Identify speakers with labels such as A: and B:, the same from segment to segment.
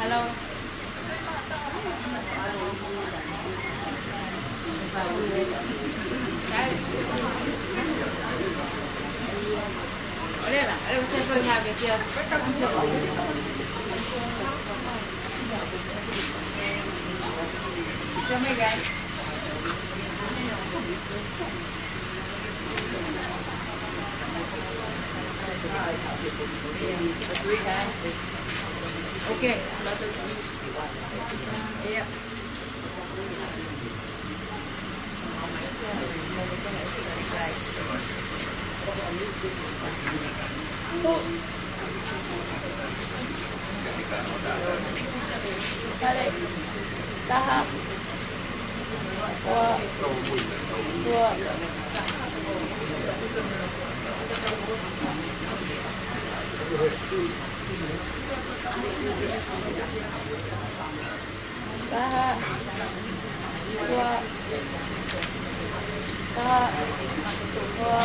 A: Halo. Boleh lah, ada usaha penghar kecil. Come here, guys. Okay. Yep. Balik. Tahap. Dua. Tahap. Dua. Tahap. Dua.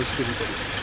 B: してみたり。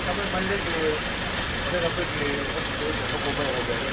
C: Kami maliit eh. Ano na pwede ako ba ako ba?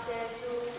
D: Yesus,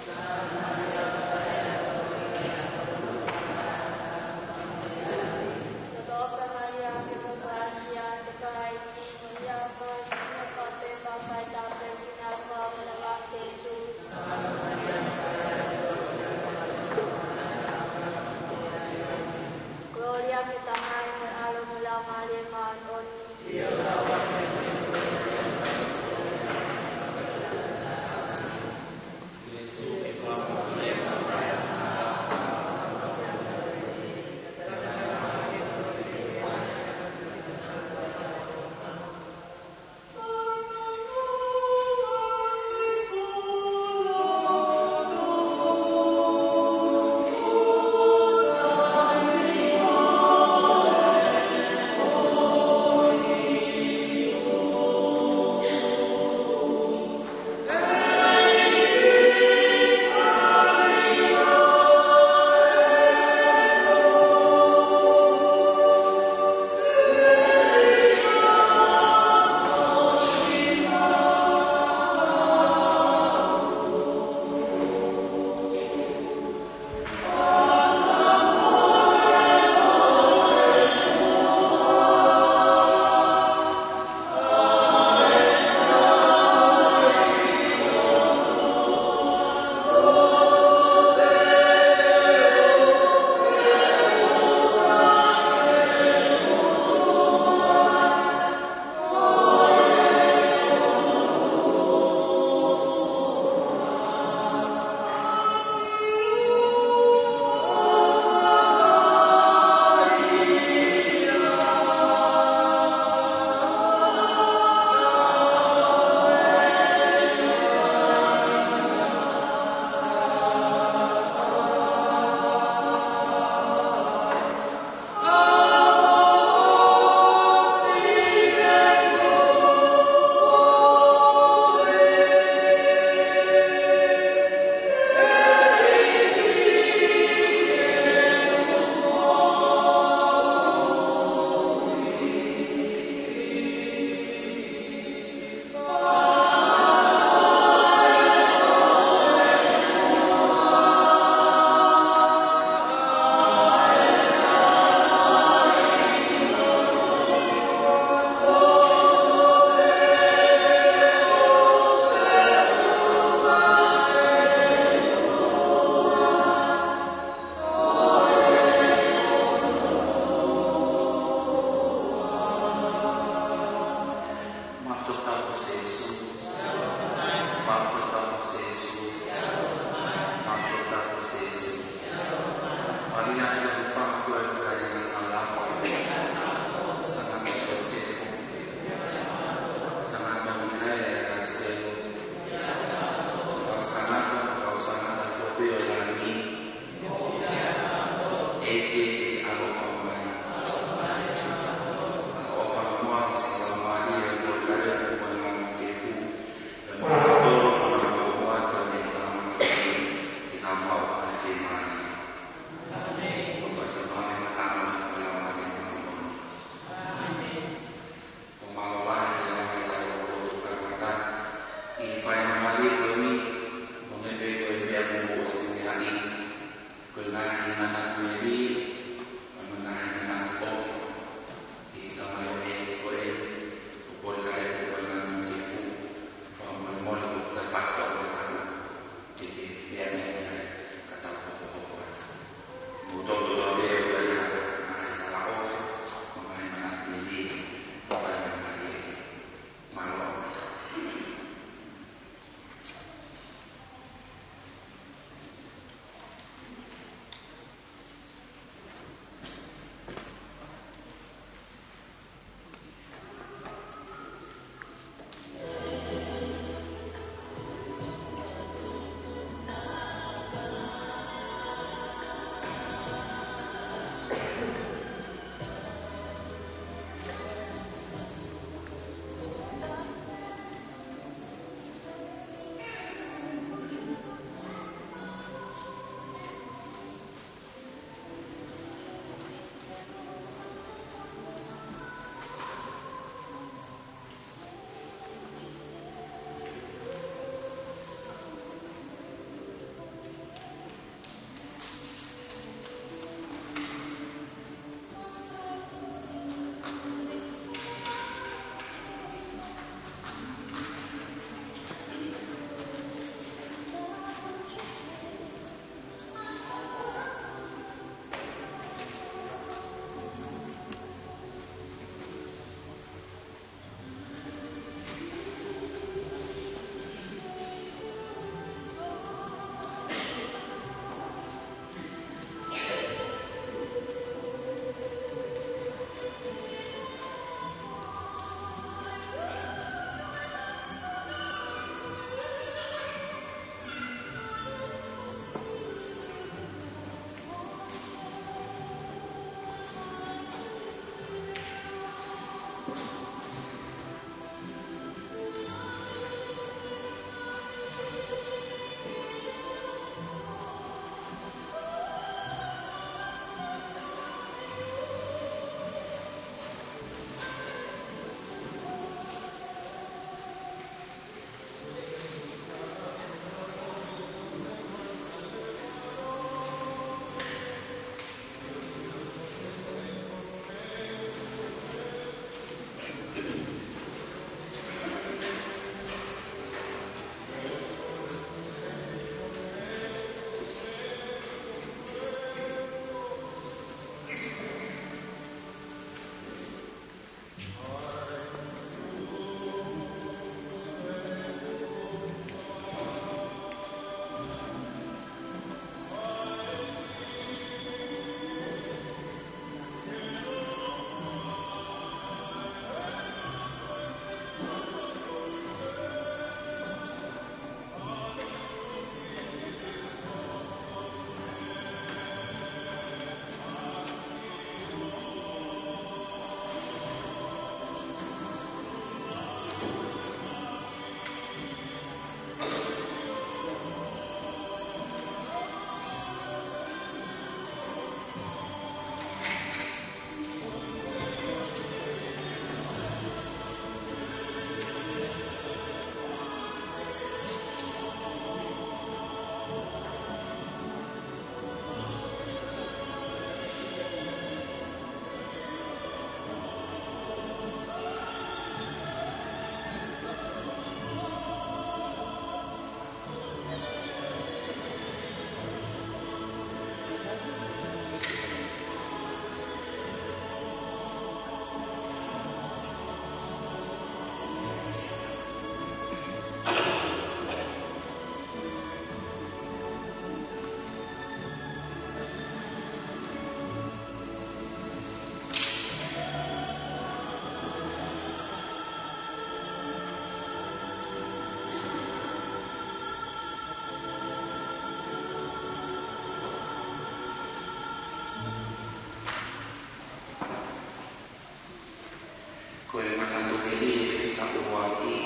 D: Kue makan begini aku waki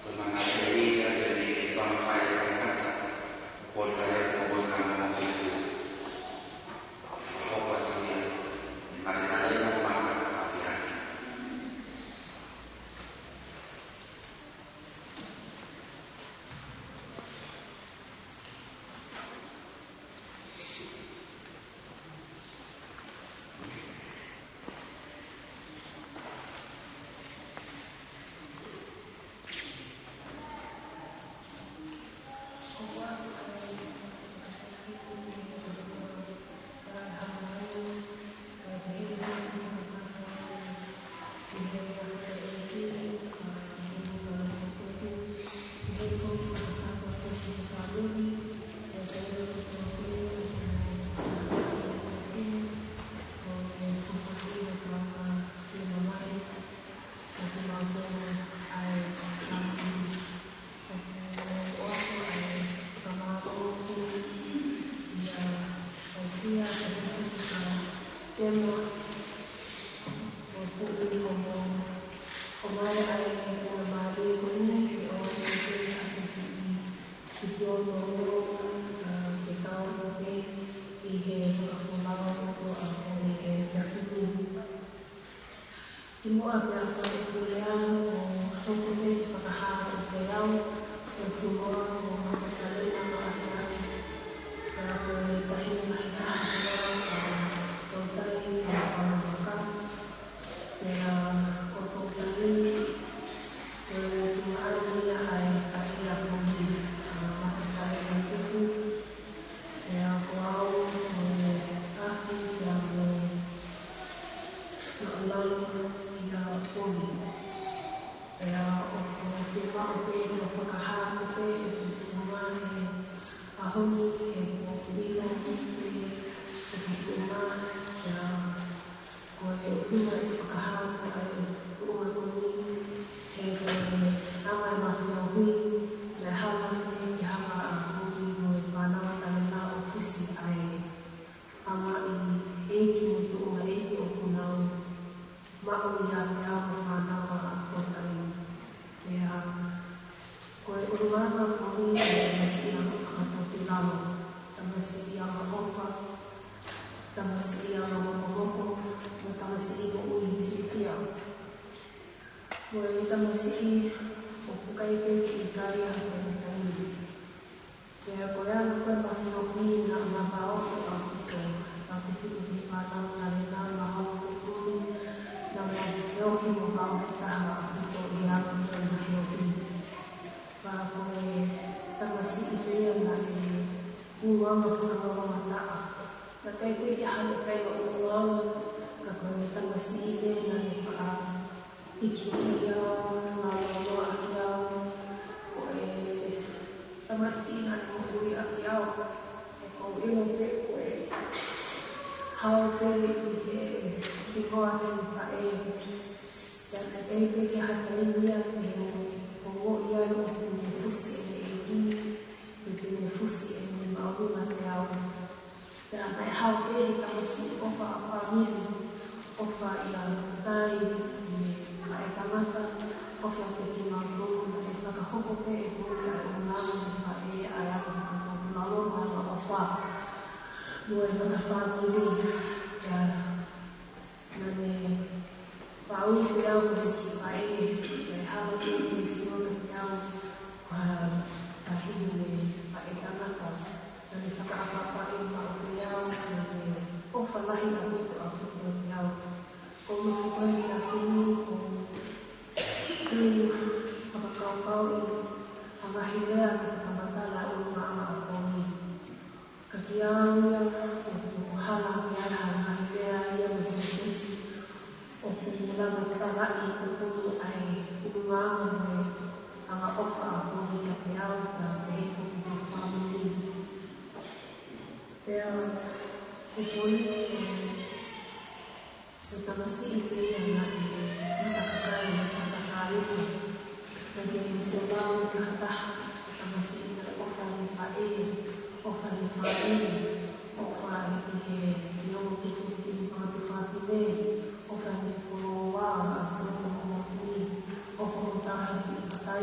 D: kemangan dari bangsa yang ada polsek maupun kamu itu apa dia mereka yang makan hati-hati.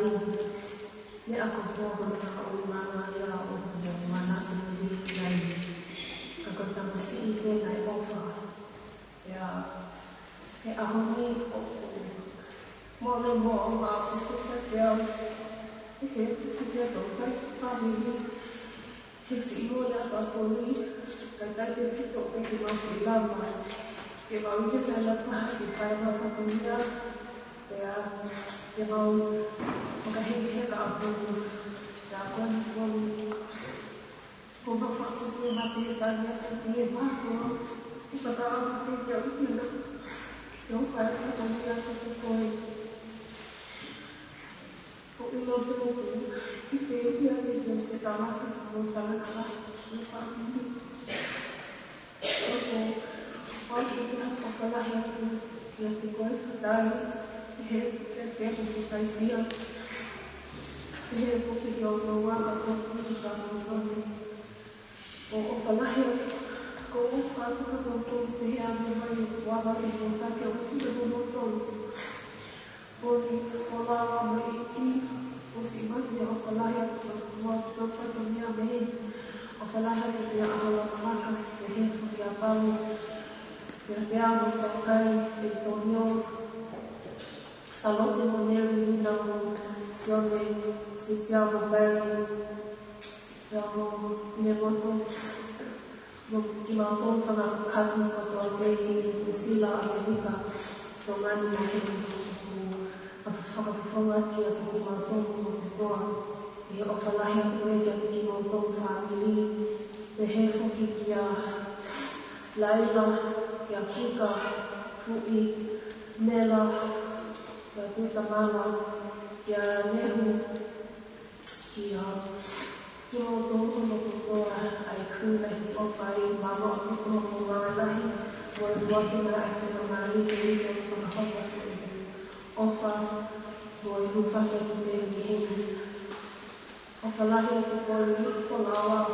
E: lain. Ni aku semua berkata mana ya untuk mana ini lain. Aku tak masih ingin naik offer. Ya, aku ni mau aku kerja. Kerja tu kan pagi. Kesimu dah aku ni kata dia situ pergi masih lama. Dia baru je jalan pagi pada apa punya. Ya, dia mau mengkaji ke aku. Aku pun bapak tu mati tanya dia baru. Kata aku kerja ni dah. Jauh pada punya aku koi. Kau ini tu kita dia kita mati bukan apa lupa ini. Aku apalah yang koi dari que kita isia. Porque eu não hago política ou falar com o fato que eu estou criando o abaixo de vontade que eu fiz do motor. Porque falar aqui, o cima de eu falar o outro para minha mãe, o falar que eu a marca que eu a Paulo, que eu amo só cai e tornou salão de maneira não se siamo belli, siamo nel mondo, chiamato con cousins of the Sila America, domani a fotografia che chiamato e ho fatto che chiamato family, e hefo che Laila, che Kika, Fui, Nela, che Puta Mama, che Nehu, que eu estou aí com esse ofai mama como mama foi working na economia que eu estou na hora ofa foi o fato de ter ofa lá eu vou falar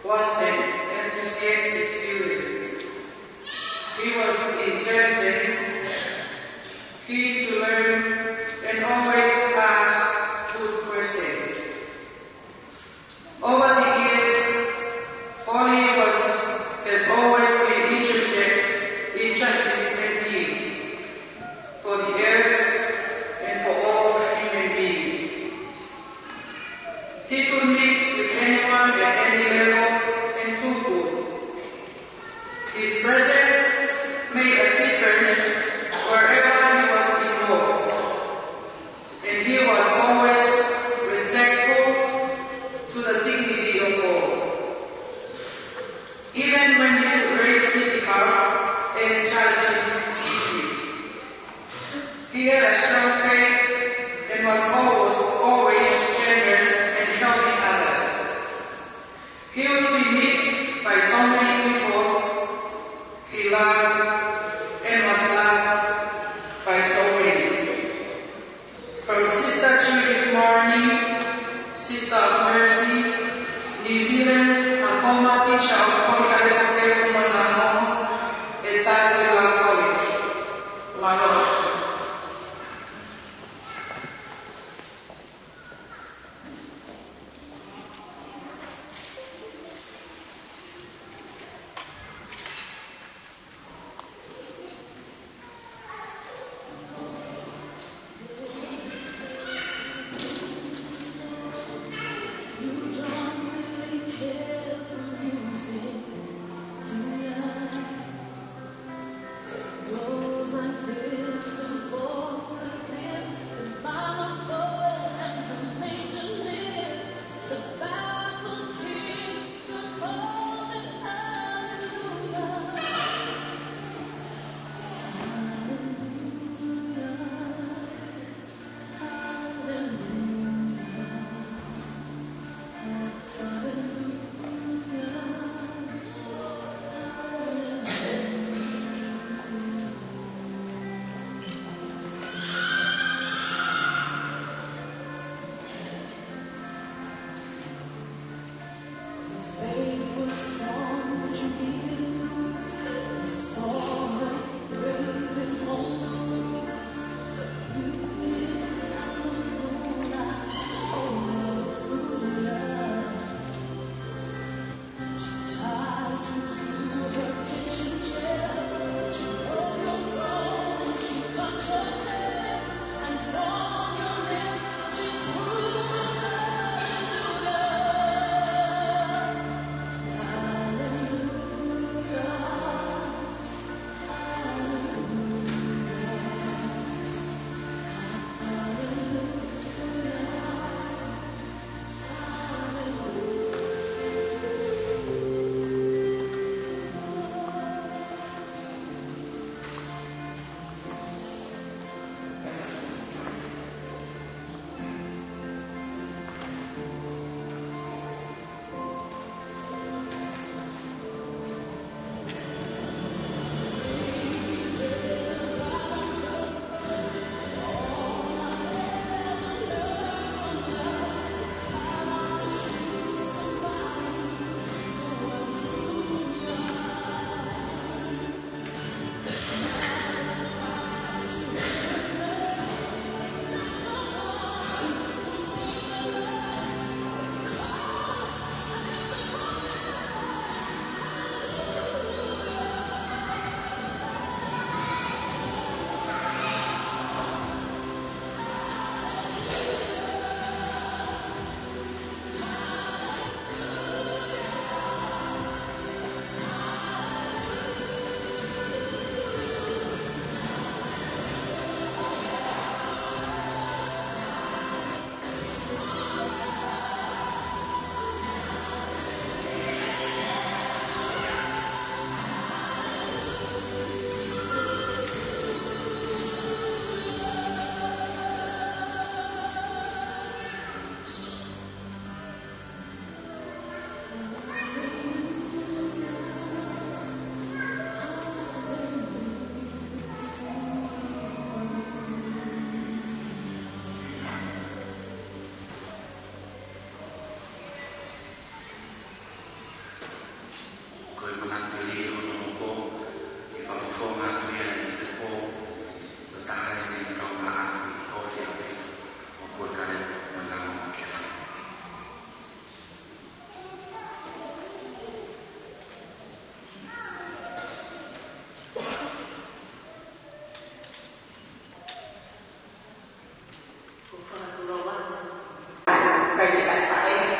F: was an enthusiastic student. He was intelligent, keen to learn, and always asked good questions. Over the years, Polly has always been interested in justice and peace for the earth and for all human beings. He could mix with anyone at any level and do good. His presence made a difference wherever he was involved, and he was always respectful to the dignity of all. Even when he would raise difficult and challenging issues, he had a strong faith and was always generous and helping others. He would be missed by so many people he loved and was loved by so many. From Sister Judith Morning, Sister of Mercy, New Zealand, a former teacher of Polycarpo Fumanamo at Taipei College, Manoa.
G: You don't really care for music.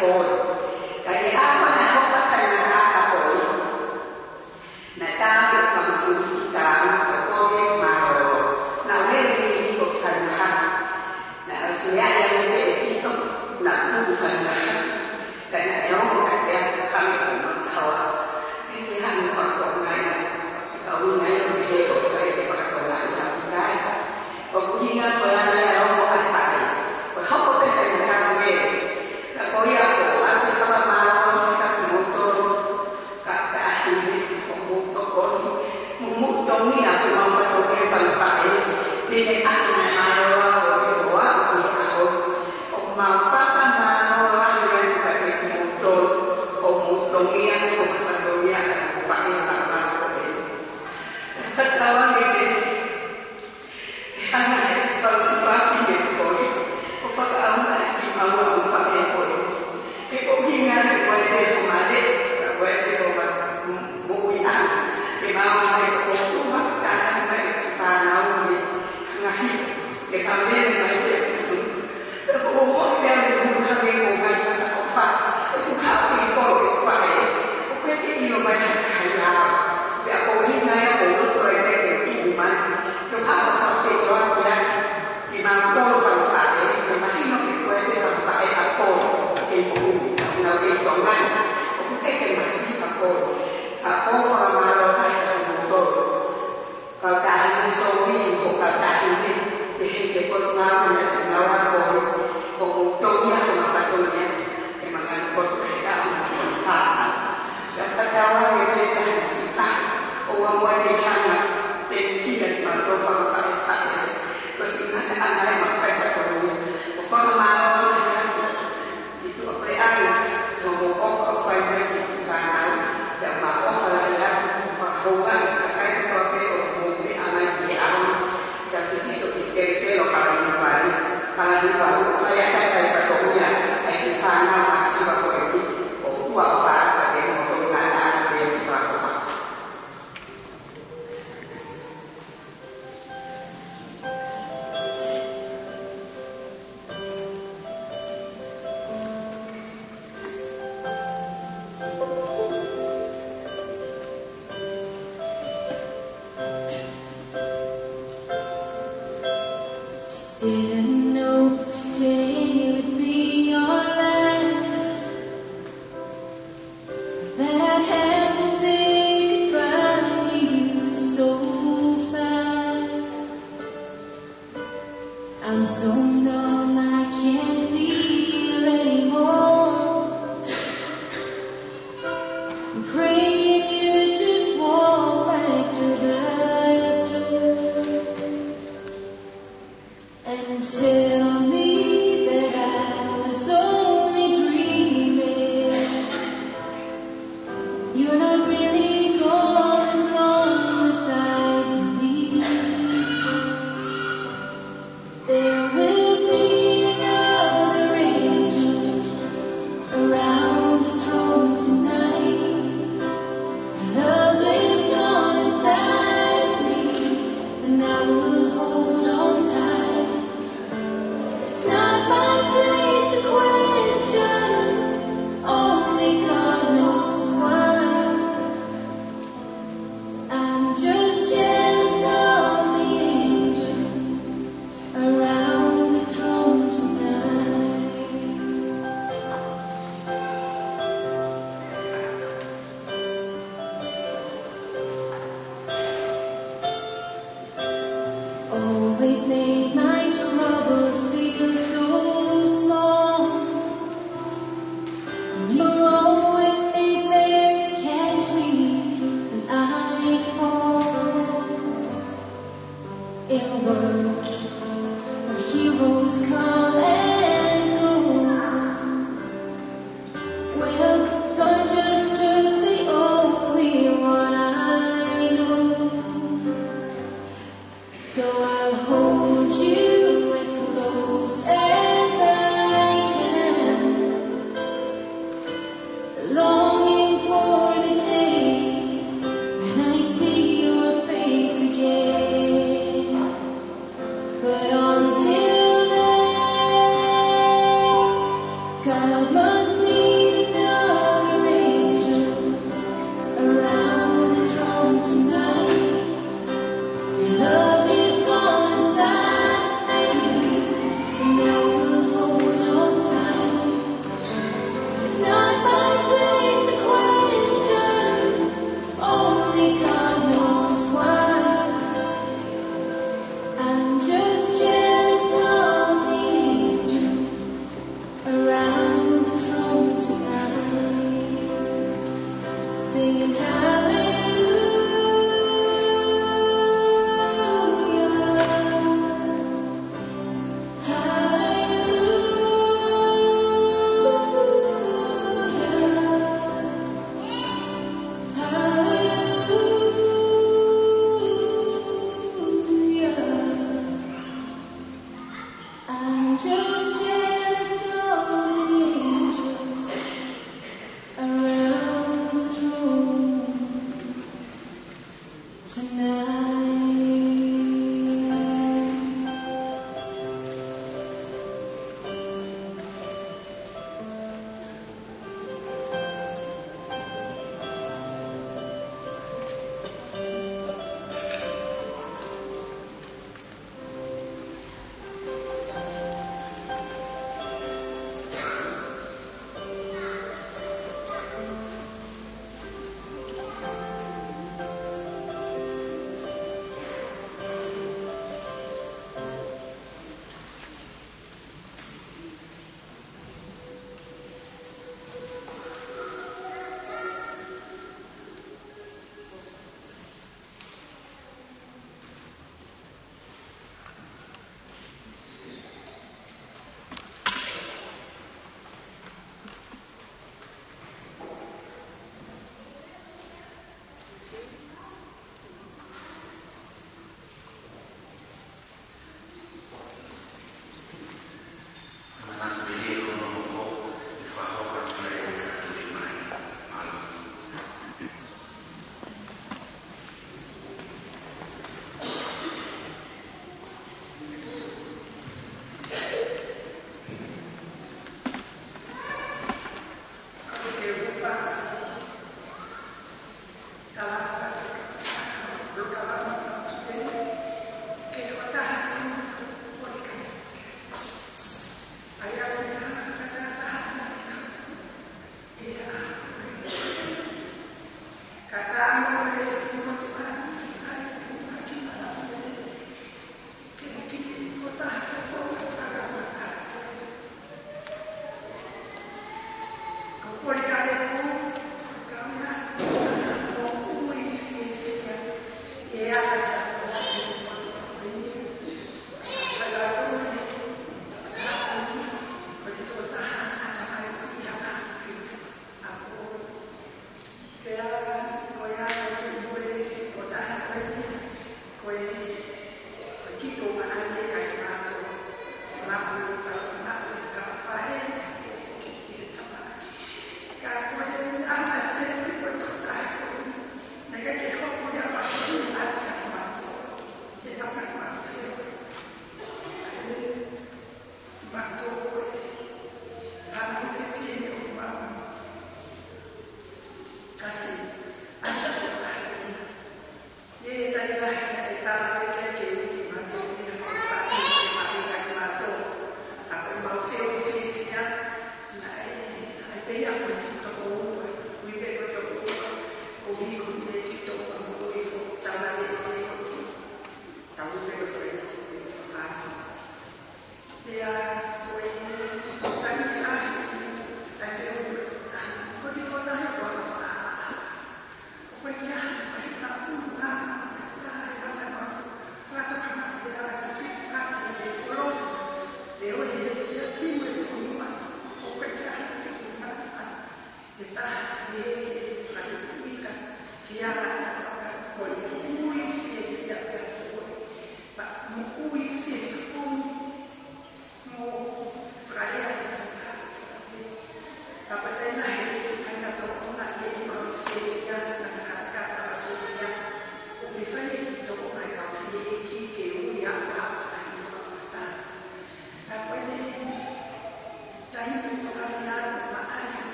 G: cô cái áo mà không có thành là áo của cô này ta được cầm cụi ta cô đi mà nào lên đi một phần ha nào sẽ đem để đi không nặng một phần cái này nó một cái khăn của nó thầu cái hàng hoạt động này cậu này không thể có cái hoạt động lại là cái còn khi nghe tôi ăn này nó một cái phải còn không có cái này mà làm về là có yêu cầu ăn cái sao mà nó các món tôm cả một trong những cái mà tôi cần phải đi để ăn này mà rồi của ông màu sắc mà nó ăn lên phải một trong những cái mà tôi phải làm tất cả những cái này phần phát triển của có phát âm lại thì mà nó phát triển của cái cũng như ngay quay về mà đấy quay về mà mua bị ăn thì mà này có cũng mất cả mấy phà nào thì ngay để làm nên mấy cái cũng có đem được một cái gì của mình là có phải cũng khảo thì có phải cũng cái gì mà hay là để có như này có tôi để cái mà nó áp vào cái đó thì mà tôi phải mà khi nó bị quên thì phải là cô thì cũng là cái tổng này cũng cái mà xin là cô phải mà nó phải là cô còn cả những số đi cũng cả những cái con nào mình sẽ nói là cô cũng tôi nhớ là phải tôi nhớ thì mà ngành cô phải đã không phải là tất cả những cái hành xử phạt ông quay đi thang là tên khi nhận mà tôi phải tôi xin anh này mà phải tôi một phần mà nó thì tôi phải ăn một có phải cái và nào để mà có phải là và không ăn cái có cái một cái ăn này thì ăn dan itu kita lo kalau di baru saya betulnya di sana masih waktu itu wafat pada menggunakan dia wafat.
H: Didn't know today would be your last.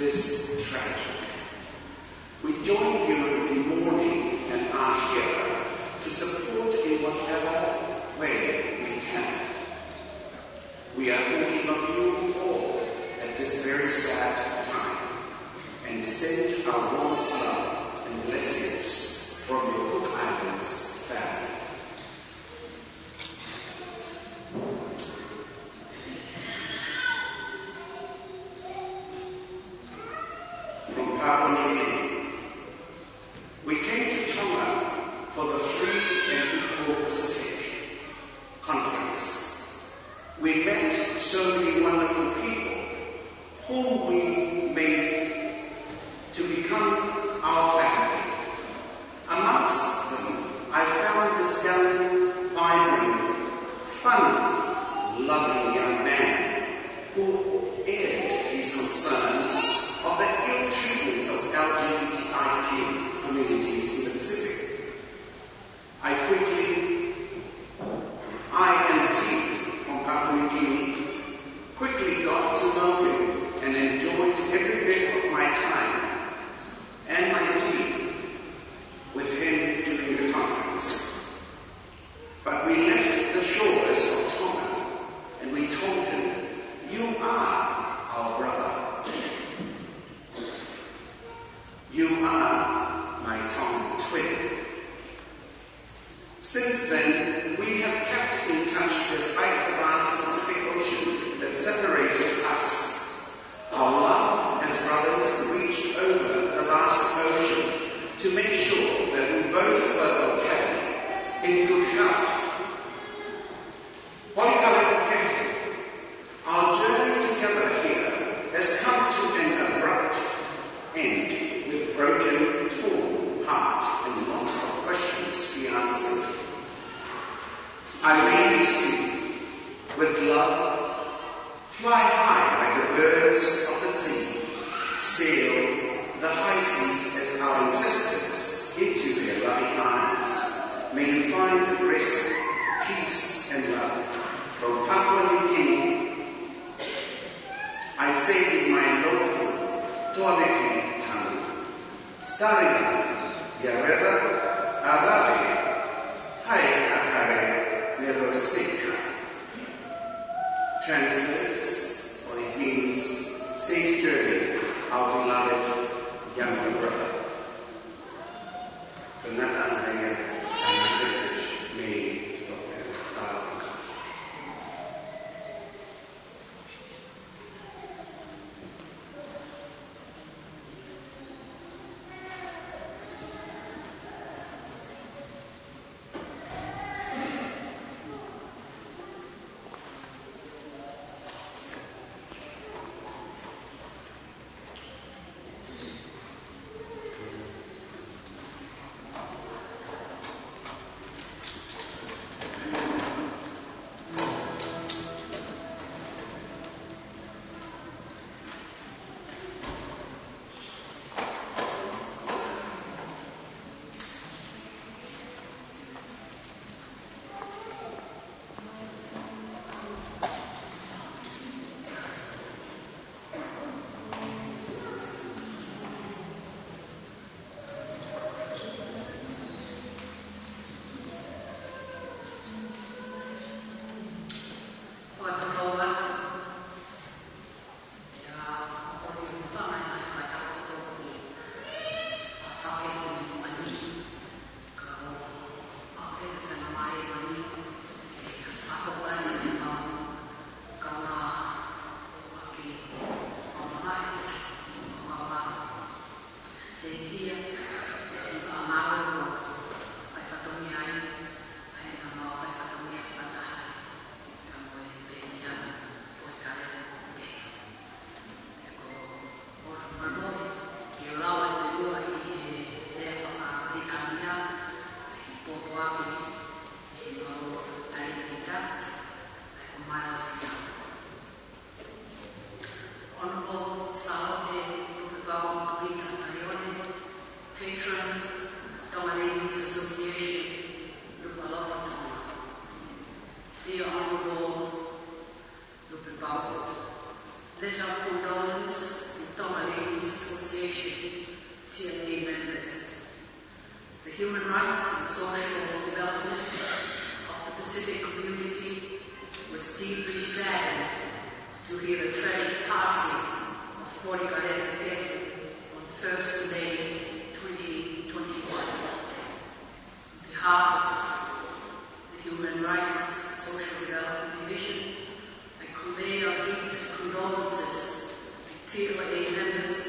D: this tragedy. We join you in mourning and are here to support in whatever way we can. We are thinking of you all at this very sad time and send our warmest love and blessings from your Cook Islands family. From Papua New Guinea, we came to Tonga for the Free and Equal Pacific Conference. We met so many wonderful people whom we made to become our family. Amongst them, I found this young, vibrant, fun, loving young man who aired his concerns of the ill treatments of LGBTIQ communities in the Pacific. I and the team from Papua New Guinea quickly got to know him and enjoyed every bit of my time and my team with him during the conference. But we left the shores of Tonga and we told him, "You are our brother. You are my Tongan twin." Since then, we have kept in touch despite the vast Pacific Ocean that separated us. Our love as brothers reached over the vast ocean to make sure that we both were okay, in good health. Our journey together here has come to an abrupt end with broken, torn heart and lots of questions to be answered. I release you with love. Fly high like the birds of the sea. Sail the high seas as our ancestors into their loving arms. May you find rest, peace, and love. From Papua New Guinea, I say in my local Tualeki tongue, Saria, Yareva, Avave, Hai Kakare, Merosika. Translates, or it means, safe journey, our beloved younger brother. Kanaka Naya, and my message made of them.
G: Let our condolence to Tom
H: rights and social development of the Pacific community was deeply saddened to hear the tragic passing of Morigarefu Kefu on 1st May 2021. On behalf of the Human Rights and Social Development Division, I convey our deepest condolences to TLA members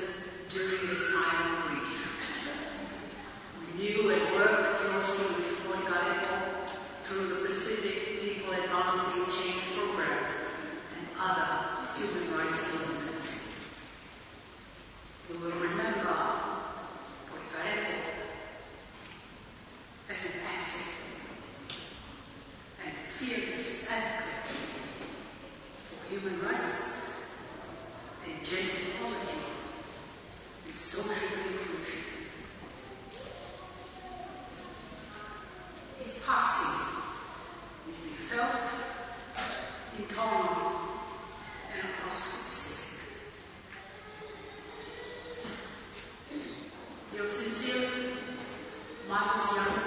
H: during this time of grief. We knew and worked closely with Morigarefu through the Pacific People Advancing Change Program and other human rights movements. We will remember Morigarefu as an active and fearless advocate for human rights and gender equality and social inclusion. His passing will be felt in Tonga and across the Pacific. Your sincerely, Marcus Young,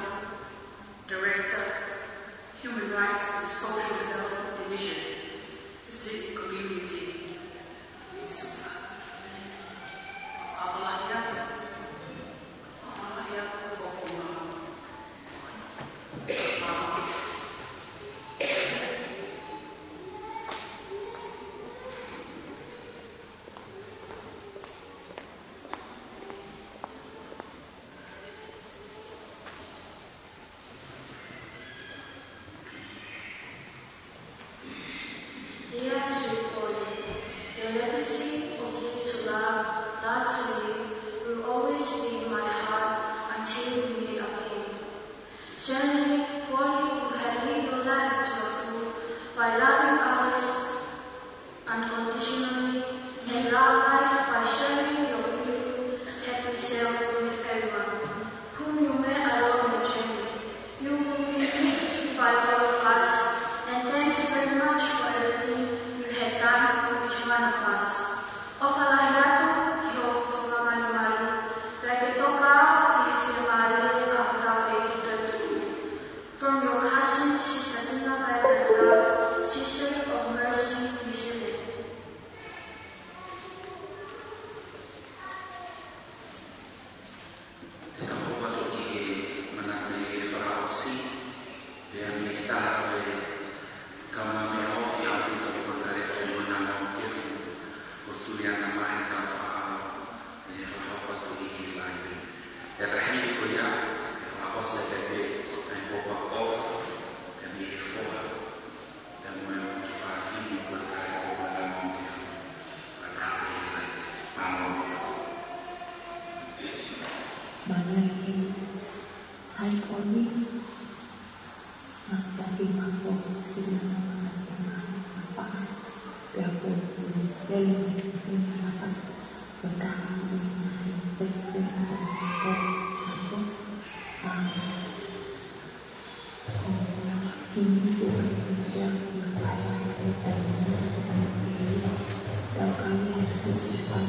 H: Director, Human Rights and Social Development Division, Pacific Community, Mitsuka. Apalahia Fofuma.
E: Dear Srifoli, your legacy of giving to love, love to live, will always be in my heart until we meet again. Certainly, Poli, who had lived your life to the full by loving others unconditionally and love life by sharing your beautiful, happy self with everyone, whom you met along your journey. You will be missed by all of us, and thanks very much for everything you had done for each one of us. Ofalahiatu ki hofufuma mali beke toka I firmari ahutau e kitatu. From your cousin, Sister Tina Bayanaka, Sister of Mercy, New Zealand.
I: Hai Poli, tapi mampu sila mengatakan apa yang boleh dari apa tentang presiden atau kini juga yang berlayan dan dan kami sesifat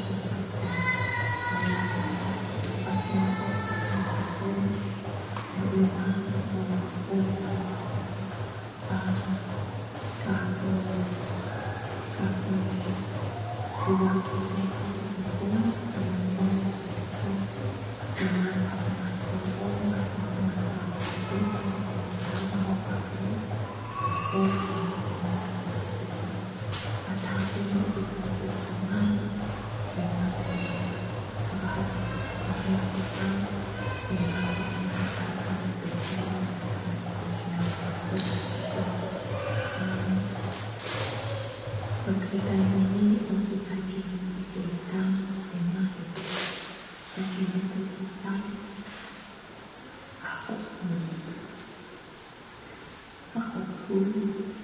I: Berkaitan ini untuk kaji tentang tema itu, kaji tentang apapun siapa saja jika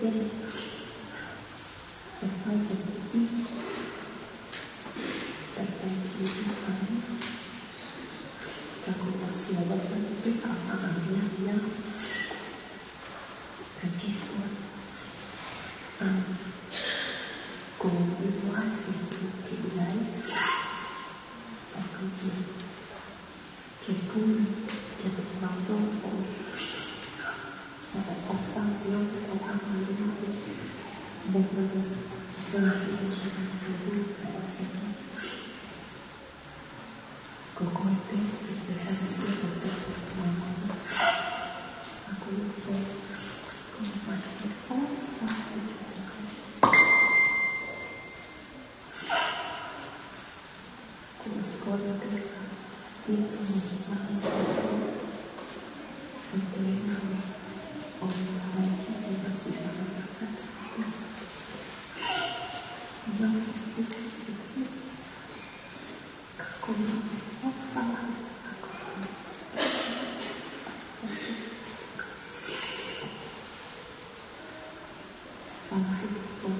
I: Insieme e fai che tutti per fare aku masih ada tapi kakak dia bilang pergi buat keluar Facebook lain aku kepun jadi waktu ada orang yang orang lain betul berarti jangan dulu rasanya koko itu bisa jadi betul mama aku lupa mati aku sekolah desa itu mengatakan itu yang orang lagi tidak sih masyarakat yang itu aku mau sama sama itu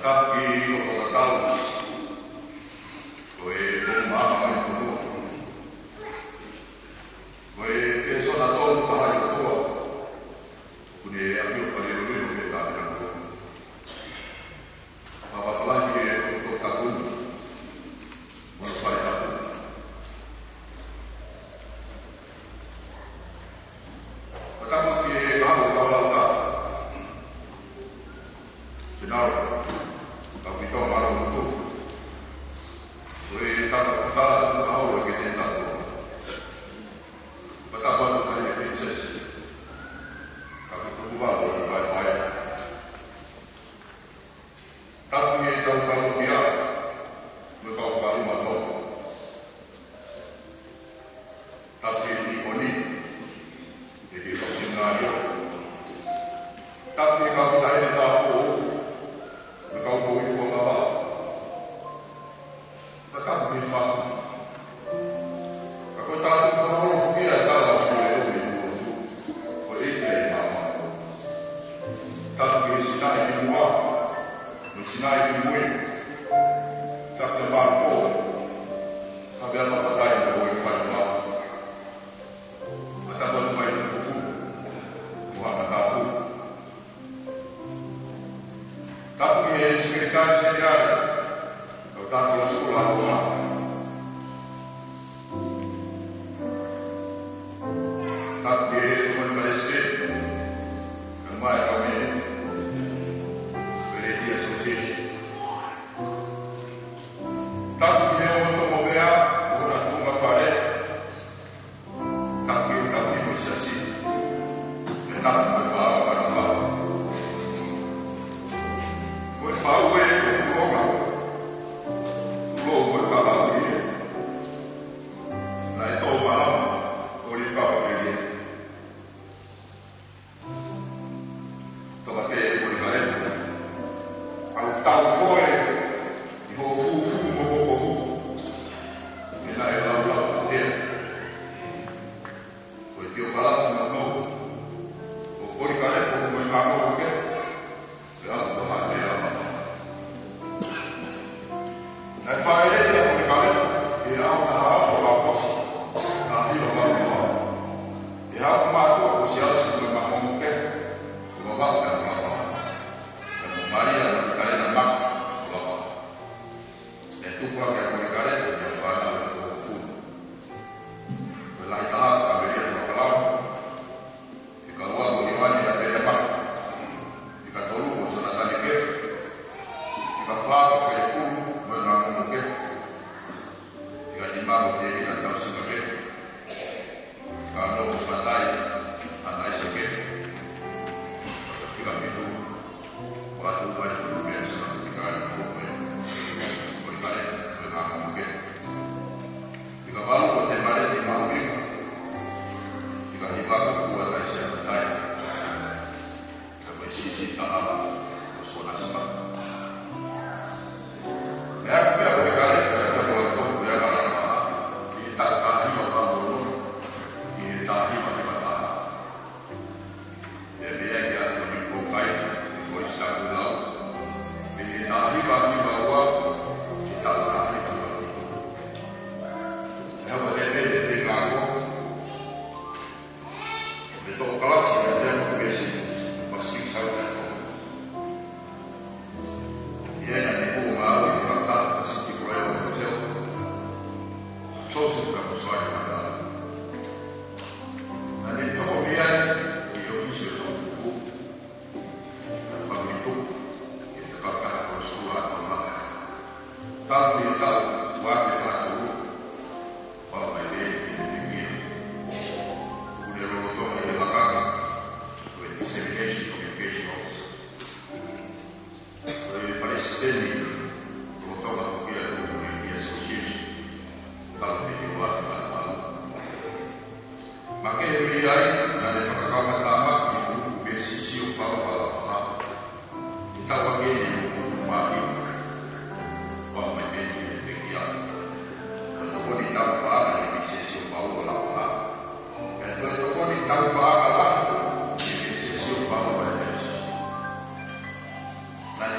J: Nani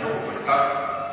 J: no puede estar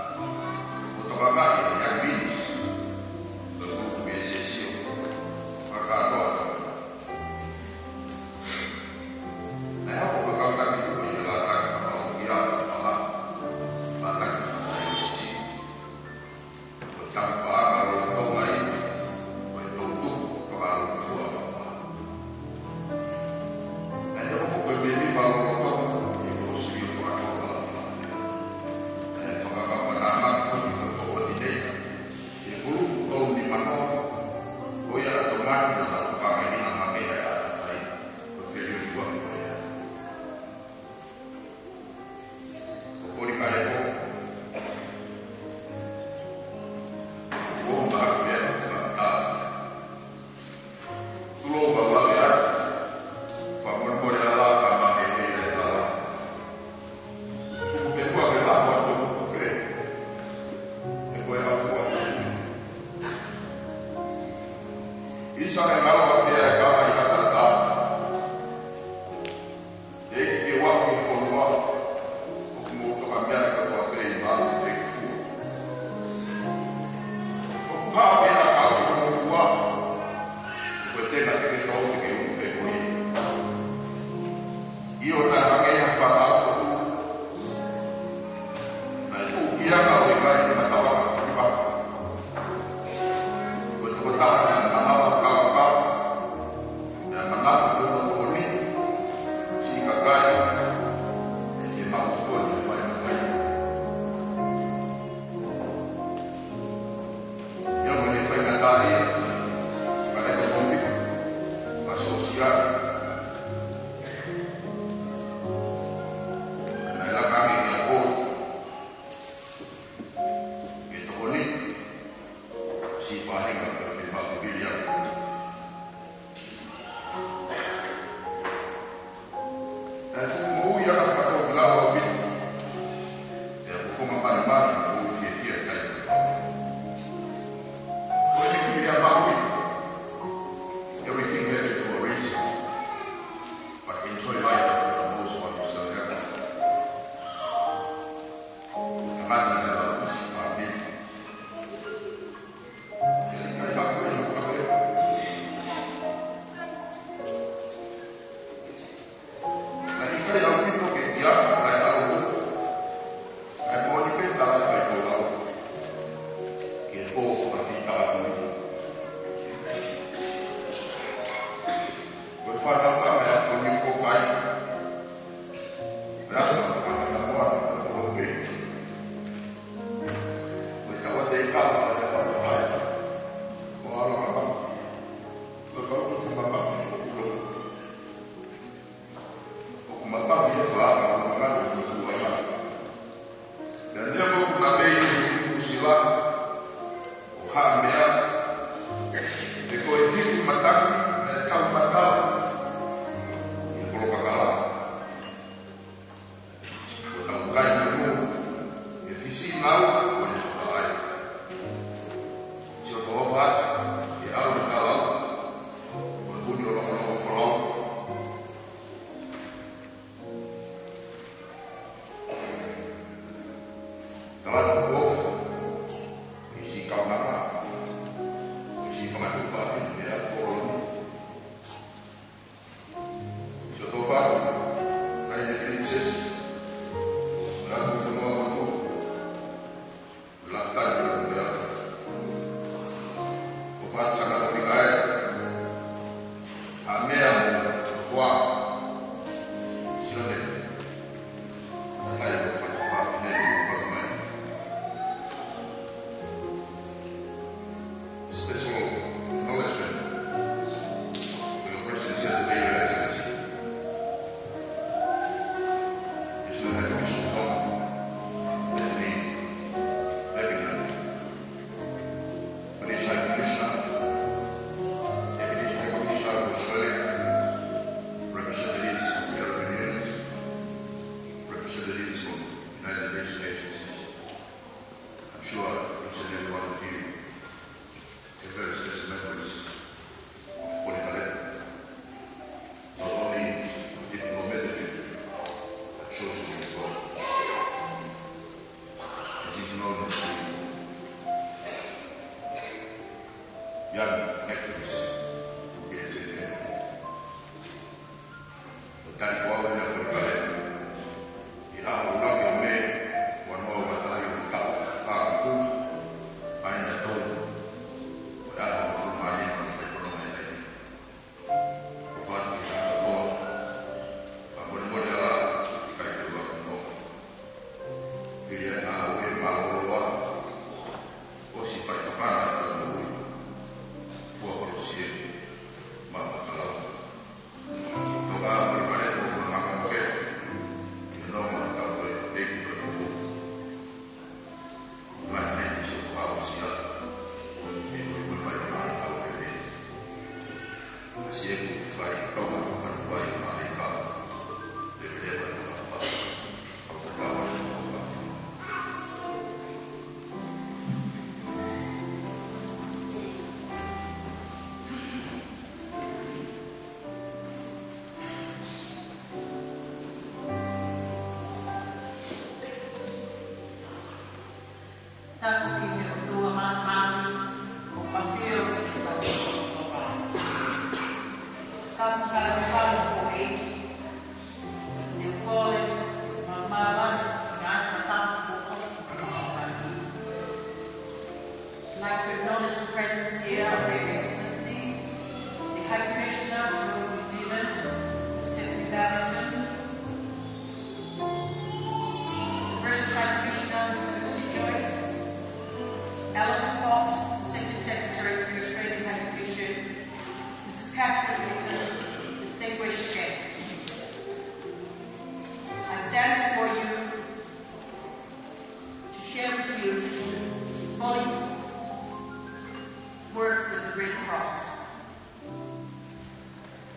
F: the Red Cross.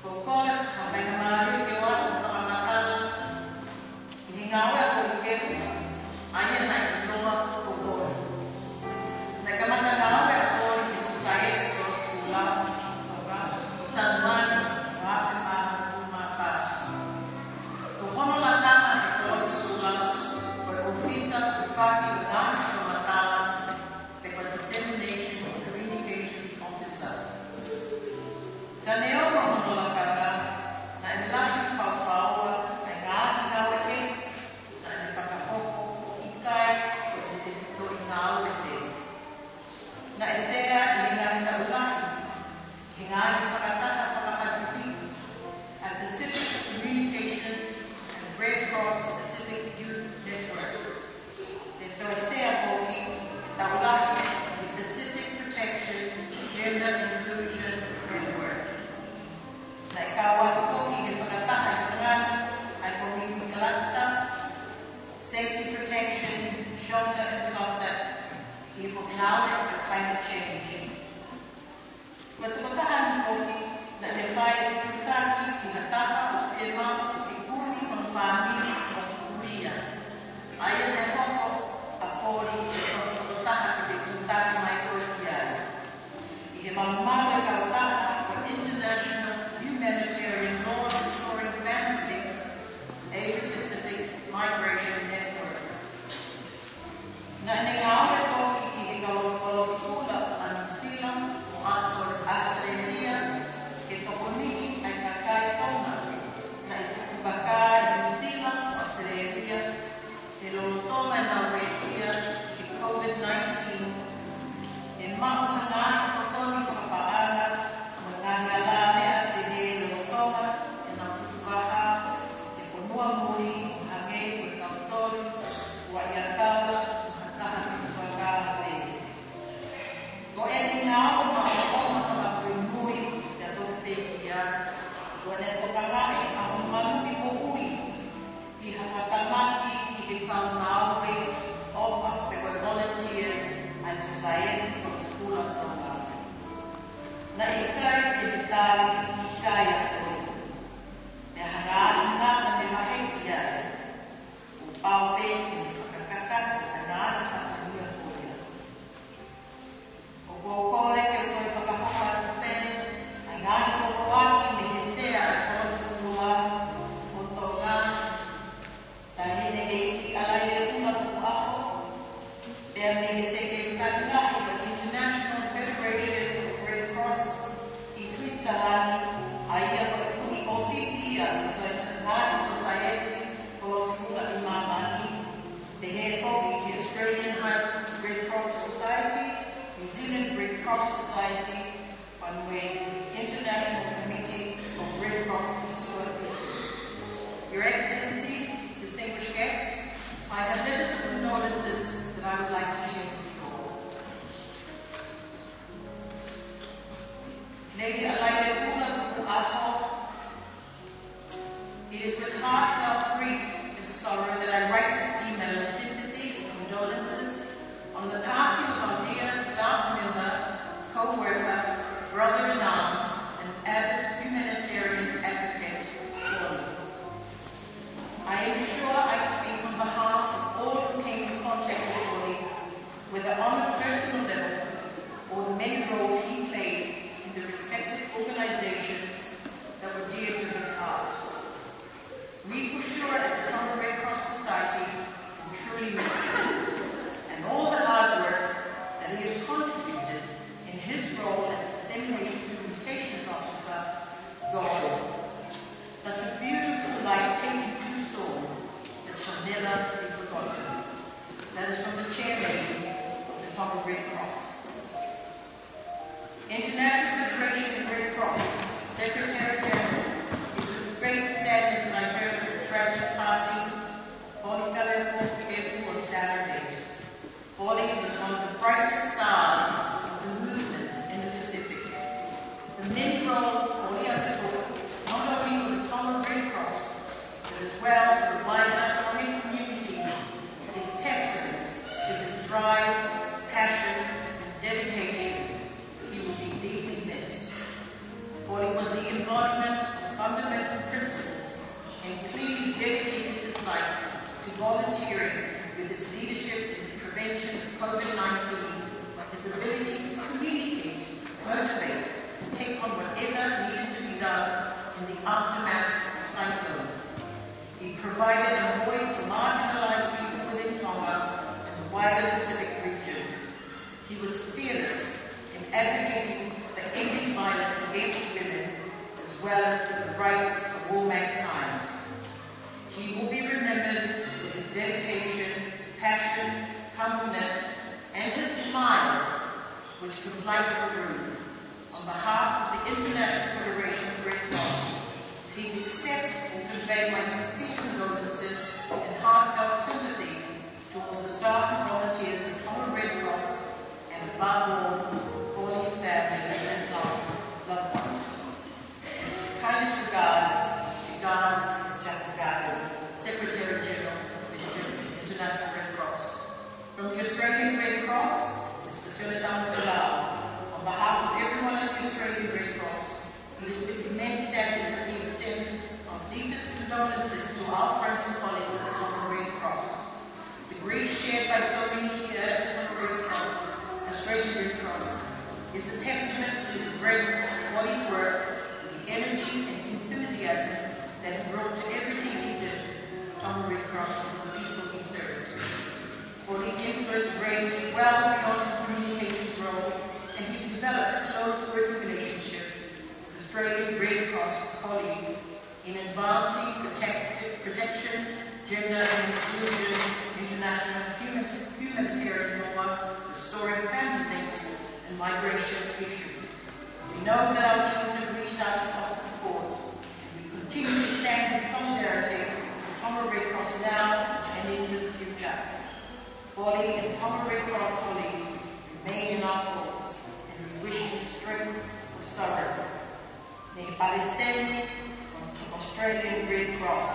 F: Kokole, ang mga kiwa ng pamamatana, hihingawa ko ikefu, ayan na itloma kokole. Nagkamatanawa ako ni Society of Skula, San Juan, Rafa, Mata. Kukono lang naman ito sa Skula, pag-ofisa, pag-faki, ugang, pamatala, Dissemination Communications Officer. Ganeo ko ang nalagada na inlahin pao-pao ay nga-ingawin na inipakapoko, ikay, o ito ingawin na isaya iningahin na ulahin, hingahin pakatata pakakasitig at Pacific Communications and Red Cross Pacific Youth Network. Ito isaya po ulahin the Pacific Protection Gender Inclusion Network. Na ikaw po ipagkatahan ng ay pumipig kalasta, safety protection, shelter and cluster, ipaglawan at climate change. Matupatahan po na define pagkaki, tinatapa o firma, ikuni ng family o kuliya. Ayon na po according to International Humanitarian Law Restoring Family Asia Pacific Migration Network. Na iningawin ko ikihigaw ko sa tulad ang silang o Australia, ito kunigi ay kakaitong na itubakay New Zealand o Australia, nilulutungan na Malaysia COVID-19, yung mga hanganin ko ito ni kapaangat, mangangalami at pinilulutungan, yung naputubaha, yung punua muli, hangay, pagkautor, wayatawa, hatahan ng pagkakapin. Kung eningaw, maakong makamaprimui, datong pegiya, kung ito kangain, ang malupi mo uwi, ihakatamaki, ihikaw nawe, of the volunteers and society of the school of Tonga. Na ikay pinitali kaya po. Na hangaan na ang mahigyan upang pwede pagkakakat at hangaan sa kanyang kuya. Upokore kayo ito'y pagkakukat ng pen, ang hangaan ko po aking mihisea at po sa kuha, Tonga, dahil alay na po ako. Dahil nag-secretary ng International Federation of Red Cross Switzerland ay ang ofisiya sa National Society for Skula Imamani, the head of the Australian Red Cross Society, New Zealand Red Cross Society, and the International Committee of Red Cross Society. Your Excellencies, distinguished guests, I have letters of condolences that I would like to share with you all. Lady Alaida Kula Aho, it is with heartfelt grief and sorrow that I write this email of sympathy and condolences on the passing of our dear staff member, co-worker, brother-in-arms, and avid humanitarian advocate, Paulie. I am sure I speak on behalf of all who came in contact with Paulie, whether on a personal level or the many roles he played in the respective organizations that were dear to his heart. We for sure at the Tonga Red Cross Society will truly miss him and all the hard work that he has contributed in his role as Dissemination Communications Officer, gone. Such a beautiful, life-taking true soul that shall never be forgotten. That is from the chairman of the Tonga Red Cross. International Federation of Red Cross, Secretary General, it was with great sadness when I heard of the tragic passing of Paulie Kalepo on Saturday. Paulie was one of the brightest stars of the movement in the Pacific. The many roles Paulie undertook, not only for the Tonga Red Cross, but as well for the wider Tongan community, is testament to his drive, passion, and dedication. He will be deeply
H: to volunteering with his leadership in the prevention of COVID-19, his ability to communicate, motivate, and take on whatever needed to be done in the aftermath of cyclones. He provided a voice for marginalized people within Tonga and the wider Pacific region. He was fearless in advocating for ending violence against women as well as for the rights of all mankind. He will be remembered for his dedication, passion, humbleness, and his smile, which could light up a room. On behalf of the International Federation of Red Cross, please accept and convey my sincere condolences and heartfelt sympathy to all the staff and volunteers of Tonga Red Cross, and above all, all his families and loved ones. Kindest regards, Shigan Jakagaku, Secretary General of the International Red Cross. From the Australian Red Cross, Mr. Sulidan Palau, on behalf of everyone at the Australian Red Cross, it is with immense sadness that we extend our deepest condolences to our friends and colleagues at the Tonga Red Cross. The grief shared by so many here at the Tonga Red Cross, Australian Red Cross, is a testament to the great body's work, the energy and enthusiasm that he brought to everything he did for Tonga Red Cross and the people he served. For his influence ranged well beyond his communications role, and he developed close working relationships with Australian Red Cross colleagues in advancing protection, gender and inclusion, international humanitarian law, restoring family links, and migration issues. We know that our teams have reached out to offer support, and we continue to stand in solidarity with Tonga Red Cross now and into the future. Wally and Tonga Red Cross colleagues remain in our thoughts, and we wish you strength for sorrow. Ne Palestine from Australian Red Cross.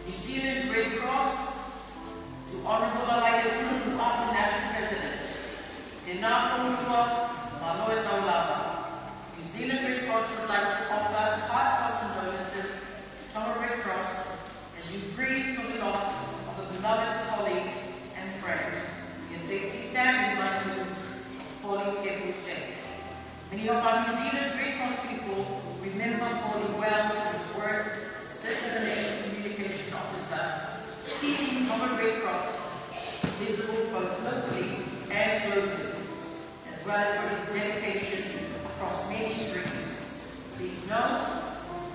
H: New Zealand Red Cross, to Honourable Alaida Kulu'apu, National President, Te Nākōrua Maloe Taulava. New Zealand Red Cross would like to offer heartfelt condolences to Tonga Red Cross as you grieve for the loss of a beloved colleague and friend. We are deeply saddened by the news of Paulie Everwood's death. Many of our New Zealand Red Cross people remember Paulie well for his work as District Nation Communications Officer, keeping Tonga Red Cross visible both locally and globally, as well as for his dedication across many streams. Please know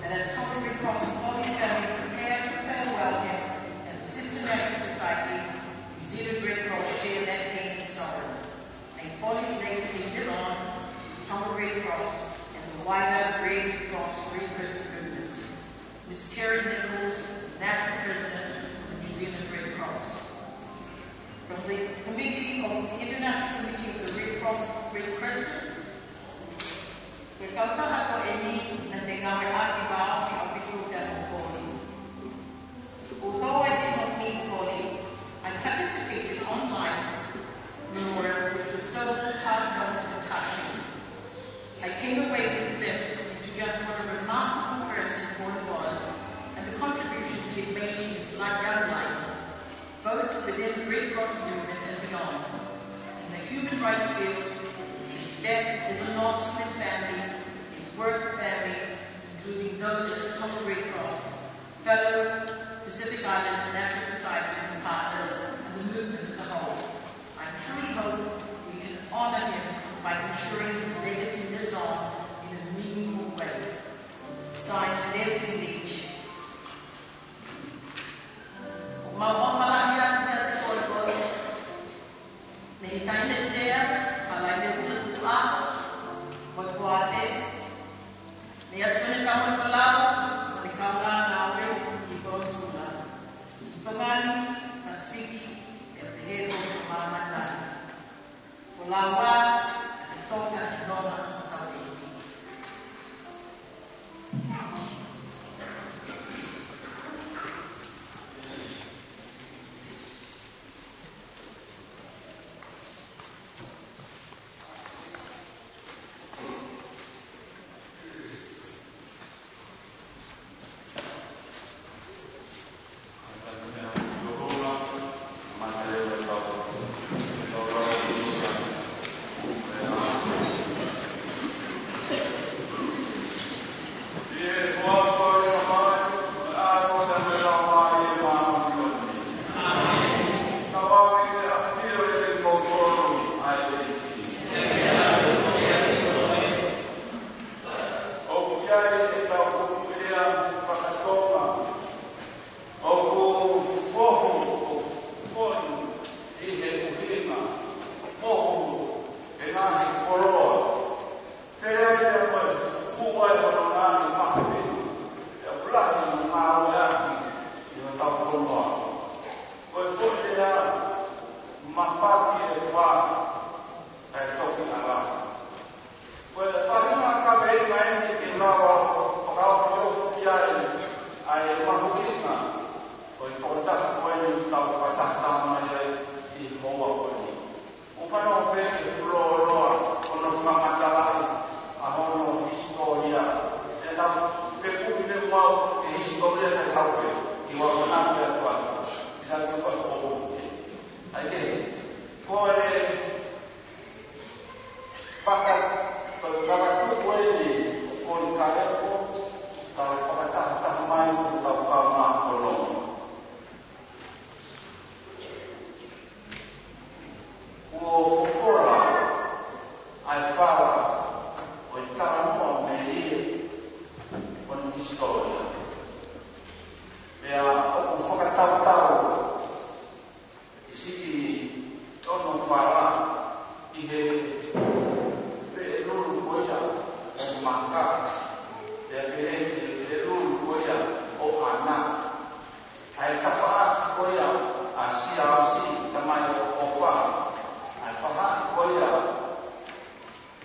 H: that as Tonga Red Cross and Paulie's family prepare to farewell him as a sister national society, New Zealand Red Cross share that pain and sorrow. May Paulie's legacy live on with Tonga Red Cross and the wider Red Cross Representative movement. Ms. Kerry Nichols, National President of the New Zealand Red Cross. From the Committee of the International Committee of the Red Cross Red Crescent, we kautaha ko e ni na te ngawe ati wao ki apitu te Mokoli. Although I did not meet Paulie, I participated online memorial, which was so heartfelt and touching. I came away with a glimpse into just what a remarkable person Paulie was and the contributions he had made in his young life, both within the Red Cross movement and beyond. In the human rights field, his death is a loss to his family, his work families, including those at the Tonga Red Cross, fellow Pacific Island International Society and partners, and the movement as a whole. I truly hope we can honor him by ensuring his legacy lives on in a meaningful way. Signed, Leslie Leach. Lawa, Tonga,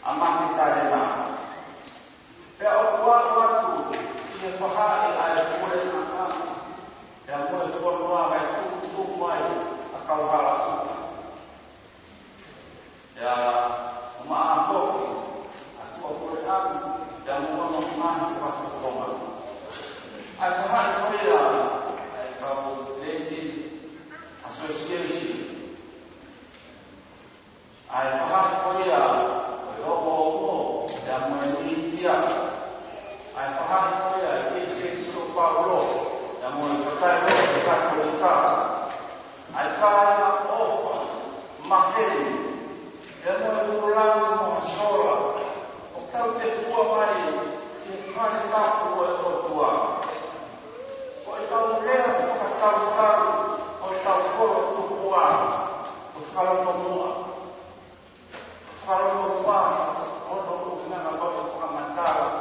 C: Amang kita dengar. Ya waktu ia faham ayat boleh nak yang boleh semua itu tuai akal halal. Ya maaf aku boleh dan mau maaf pas koma. Ayat dia kau lagi association. Ayat dia logo yang media. Ayat dia ini Paulo yang mengatakan kita berita. Ayat offer makin yang mengulang masalah. Kalau ketua mai ikan tak buat ketua. Kalau leh kalau kalau ketua kalau semua kalau orang dengan apa yang mengatakan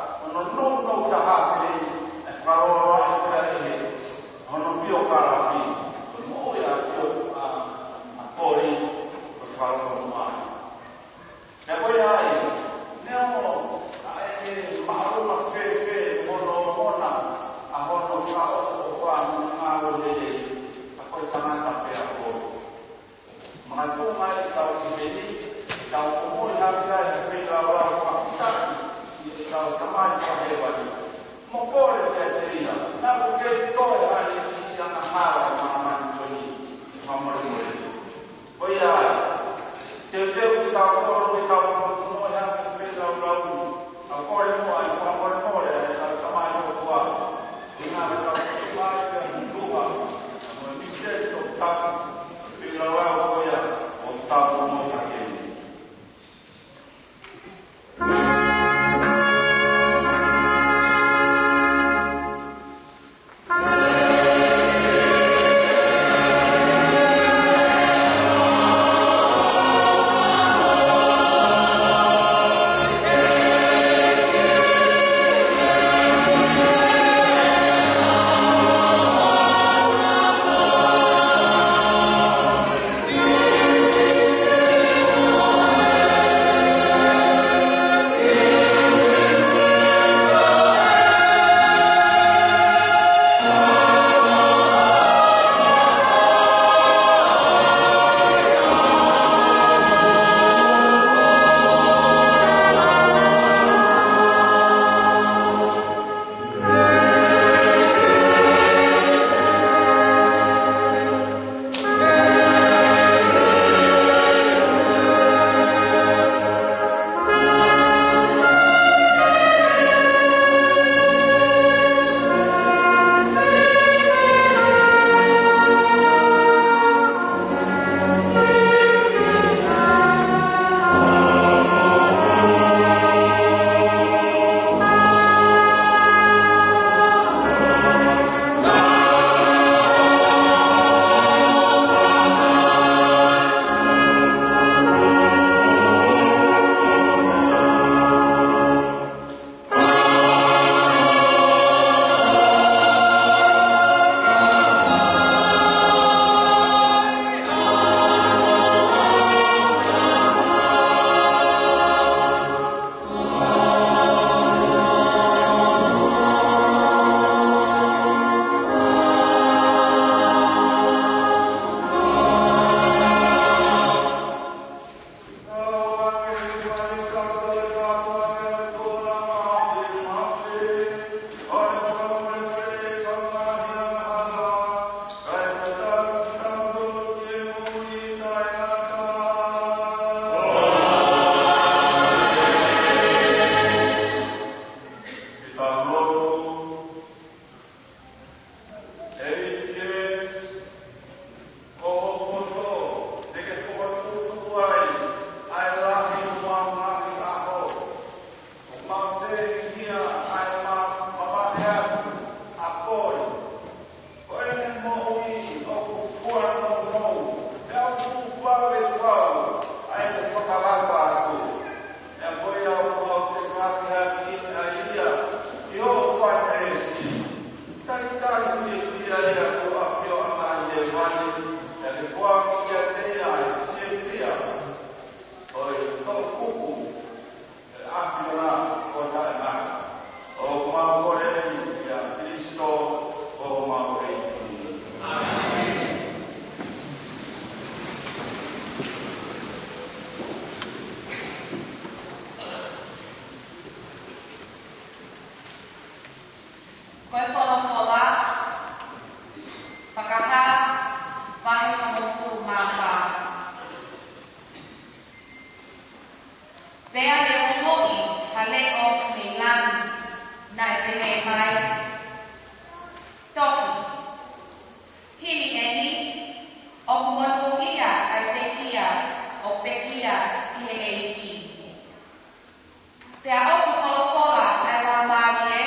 F: Te a oku wholofola e rā māni e.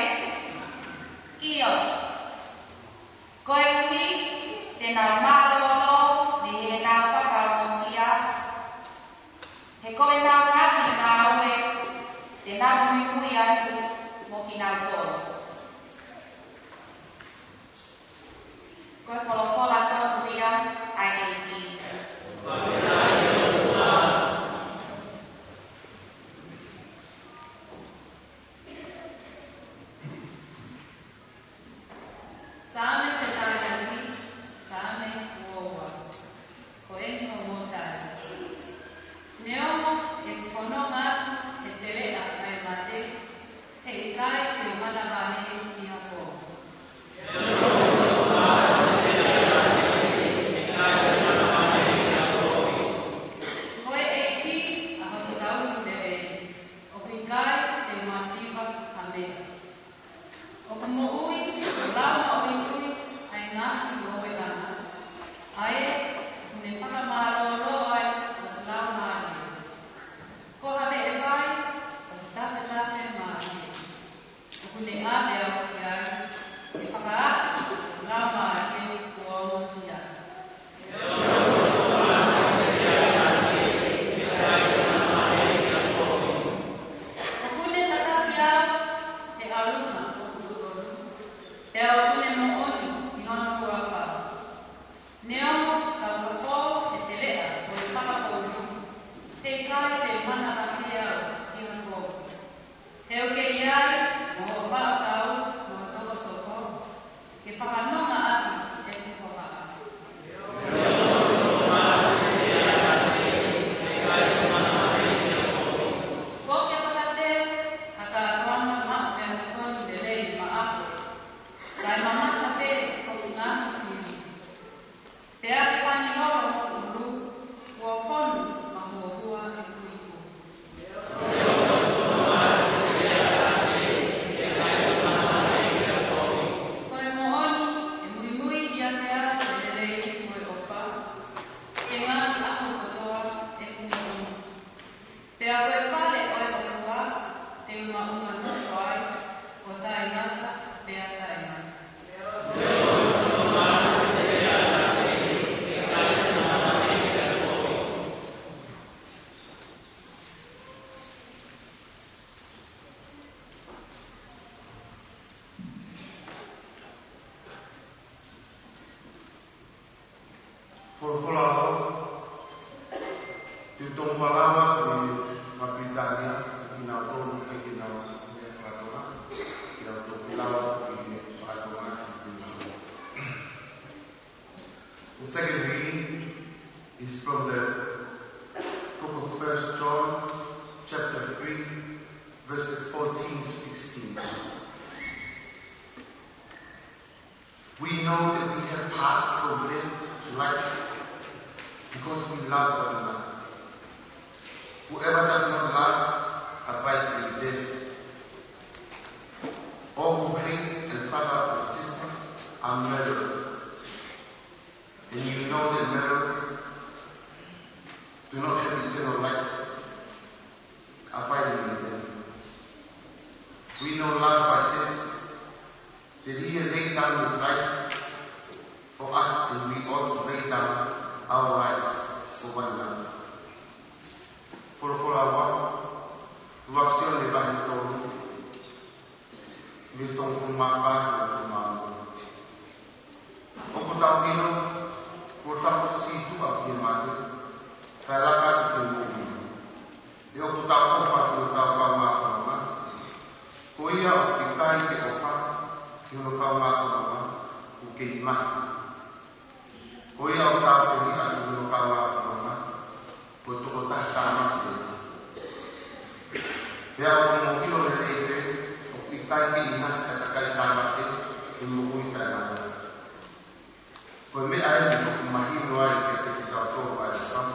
F: Io. Koe ui, tēnā mārolo, me he nā whakamosia. He koe nā ngahi nā ue, tēnā mui atu, mo ki nā tōru. Koe wholofola tō uia, ai e ki. Sāme te tāiaki, sāme uowa, ko engo mōtai. Neongo e whanonga e te rea ai mate, he i kai te mana wahe i hako. Koe e ki a hotu tau te e, o hui kai te masiwa a mea. O ka mo ui, o lauma ui ui, ai ngahi o e ana. Ai e, ne whakamāroro ai, o ka lauma ai. Ko hawe e vai, o ka tahe mahi. O kune āte au ki ai, e whakaata, o ka lauma ai, o au sia. O kune tataki au, te aruna, te au kune mooni i hono kua wha. Neongo ka koko e te lea o e whakapōri. Te kai te mana rahi au i hako. Te uke i ai, mo o whaakau, mo o toko toko. Ke whakanonga ati e kuko haa. Ko ke whakate, haka atuana maa te koni te lei ma apo. Kai mamata pe ko ki ngāhi kiri. Pea te pani loro mo uru, ua whonu ma huahua e kuiku. Koe mohoni e mui i a te ara te rei koe opa. Ke ngāhi ako kotoa e kumohoni. Pea koe whare oe otua, te uma noso ai, o tai ngata, pea tai ngata.
C: Folfolao, te tōng walawa te Mapritania, ki nā tōru ke ki nā mea whakatonga, ki nā tō pilawa ki he whakatonga ki nā. The second reading is from the book of 1 John, chapter 3, verses 14 to 16. We know that we have passed from death to life because we love one another. Whoever does not love abides in death. All who hate and brother or sister are murderers. And you know that murderers do not have eternal life, abiding in death. We know love by this, that he had laid down his life for us, and we ought to lay down our life for one another. For our work, l'action des barritons, mais son fumaba et fumaba. Au Potavino, portant aussi tout à pied maté, faire la carte de l'eau. Et au Potavino, faire le Tavama Fama, Koya, qui caille et Ofa, qui ne Kama Fama, ou Keima. Koya, au Tavini, à qui ne Kama Fama, pour tout le Tama. Pea o mokilo le reite, o ki kai ki inas katakai tāmate, i mokui kai nana. Koe mea e ni o kumahino ai ke te ki tautoru ai wham.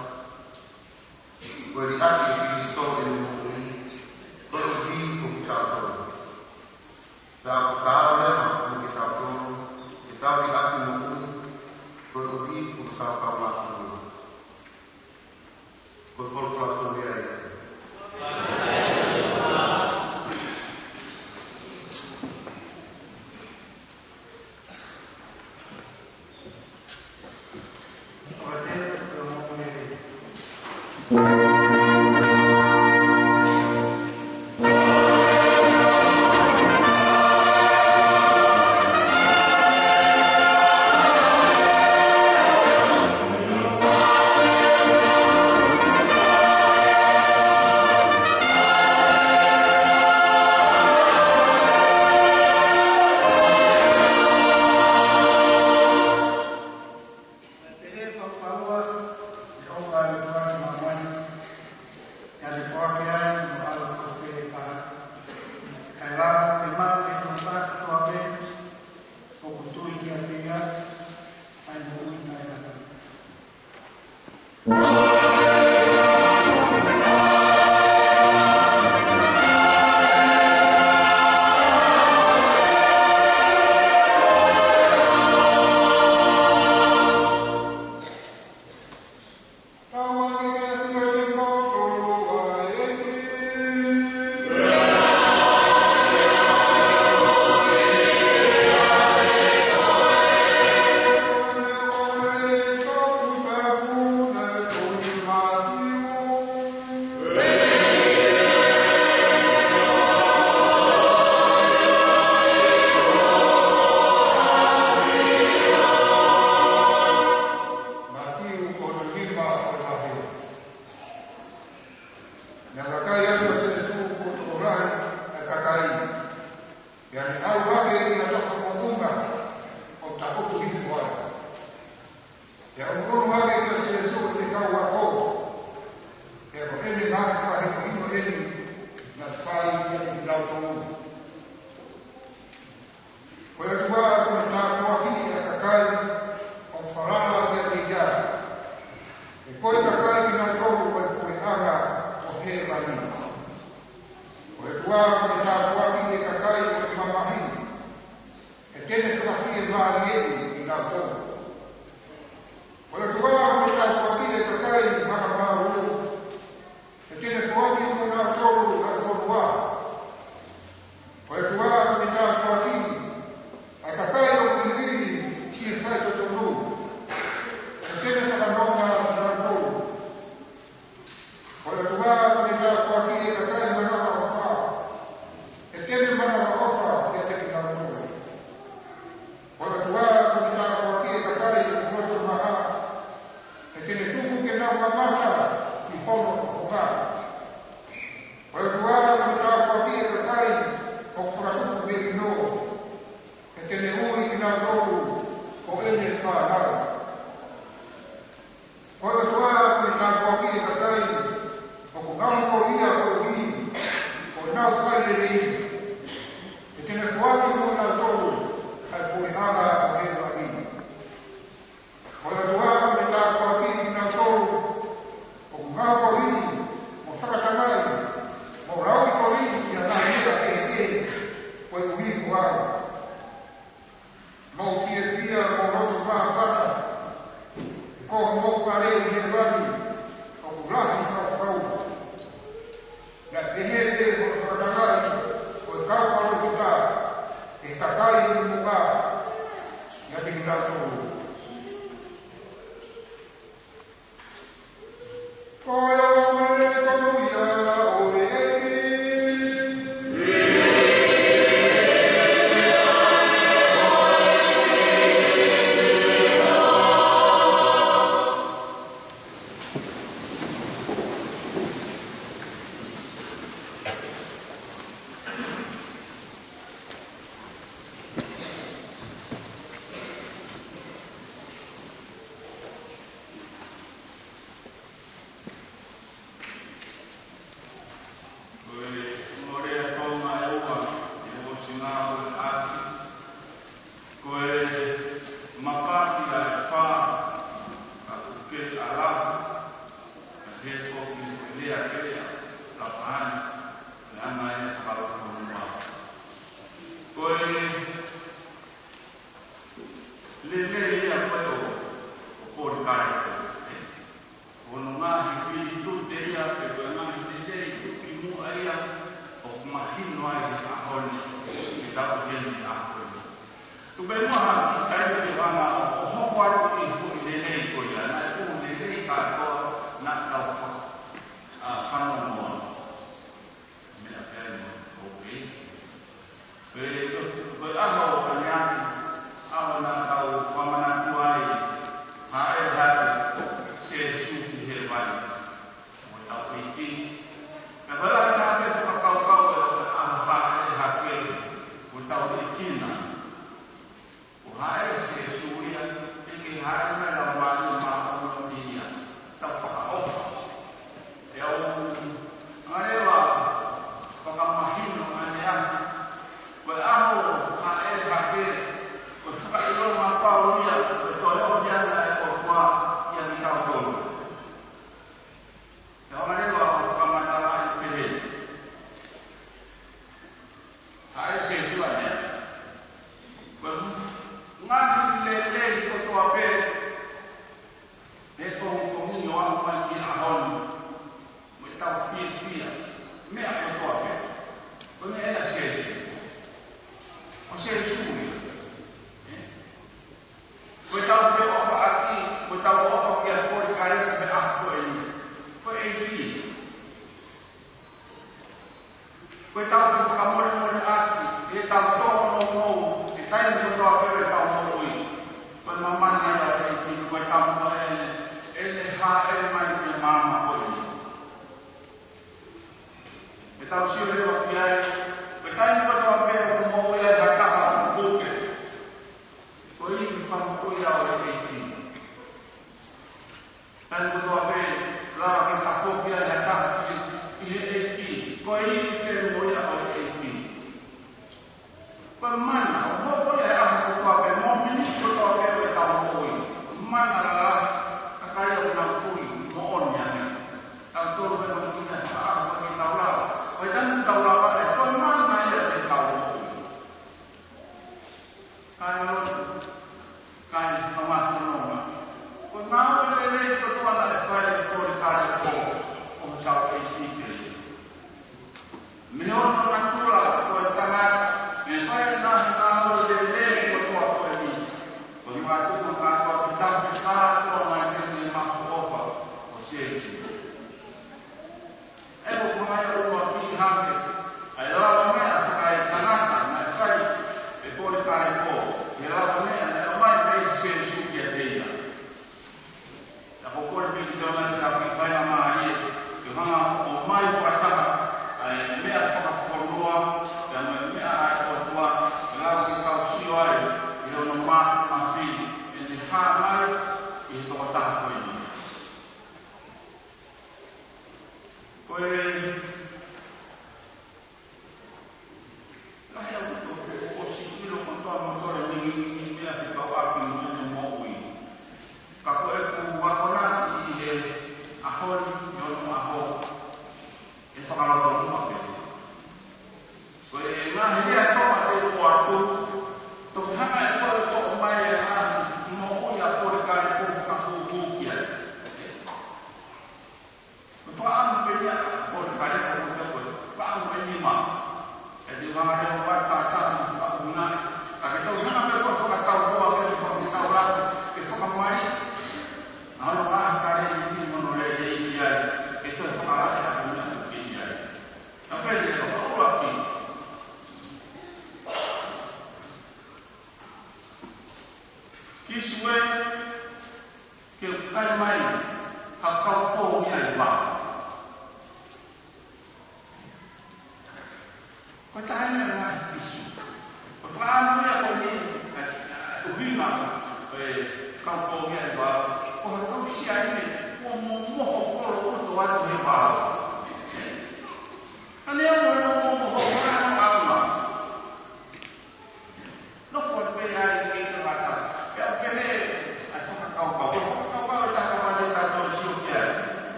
C: Koe li aki e Kristo e ni mokui, koe o ki o ki tautoru. Tā o tāo le ma o ki tautoru, e tāo li aki mokui, koe o ki o ki tautoru mā. Koe wholpua tōri ai. Ko i te mo ia o 18.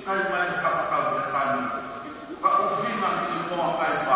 C: Kai mai kapakal bertani, kau bina di rumah kai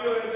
J: Oh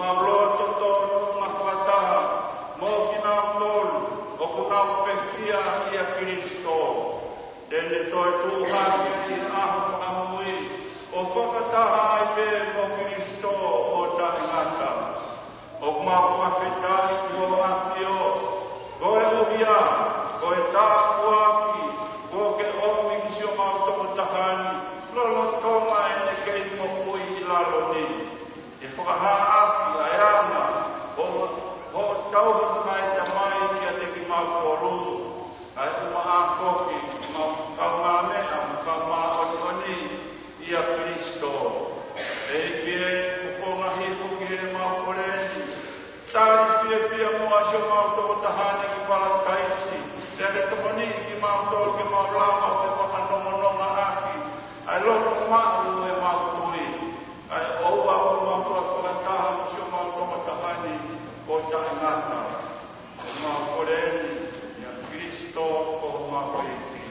J: Ngawlo to to ngafata le toi Tuhan ki aho whakamui, o whakataha ai pe o Kristo o taingata. O mau whakawhetai ki o ahio, koe uhia, koe tākuaki, koe ke omi ki sio mau toko tahani, lolo tonga e ne kei mo ui i lalo ni. E whakahaaki a eama, o tauhatu mai tamai ki a te ki mau koruru, ai uma a koki, mau kaunga mea, kaunga oni i a Kristo. E kie ufonga hifu ki e mau koreni, tāri fia mo a sio mau toko tahani ki palataisi, te ake tomoni ki mau toko ki mau lama o te whakanongononga aki, ai loto mahu e mau tui, ai oua o mau toa whakataha mo sio mau toko tahani o taingata, o mau koreni, ia Kristo o mau reiki.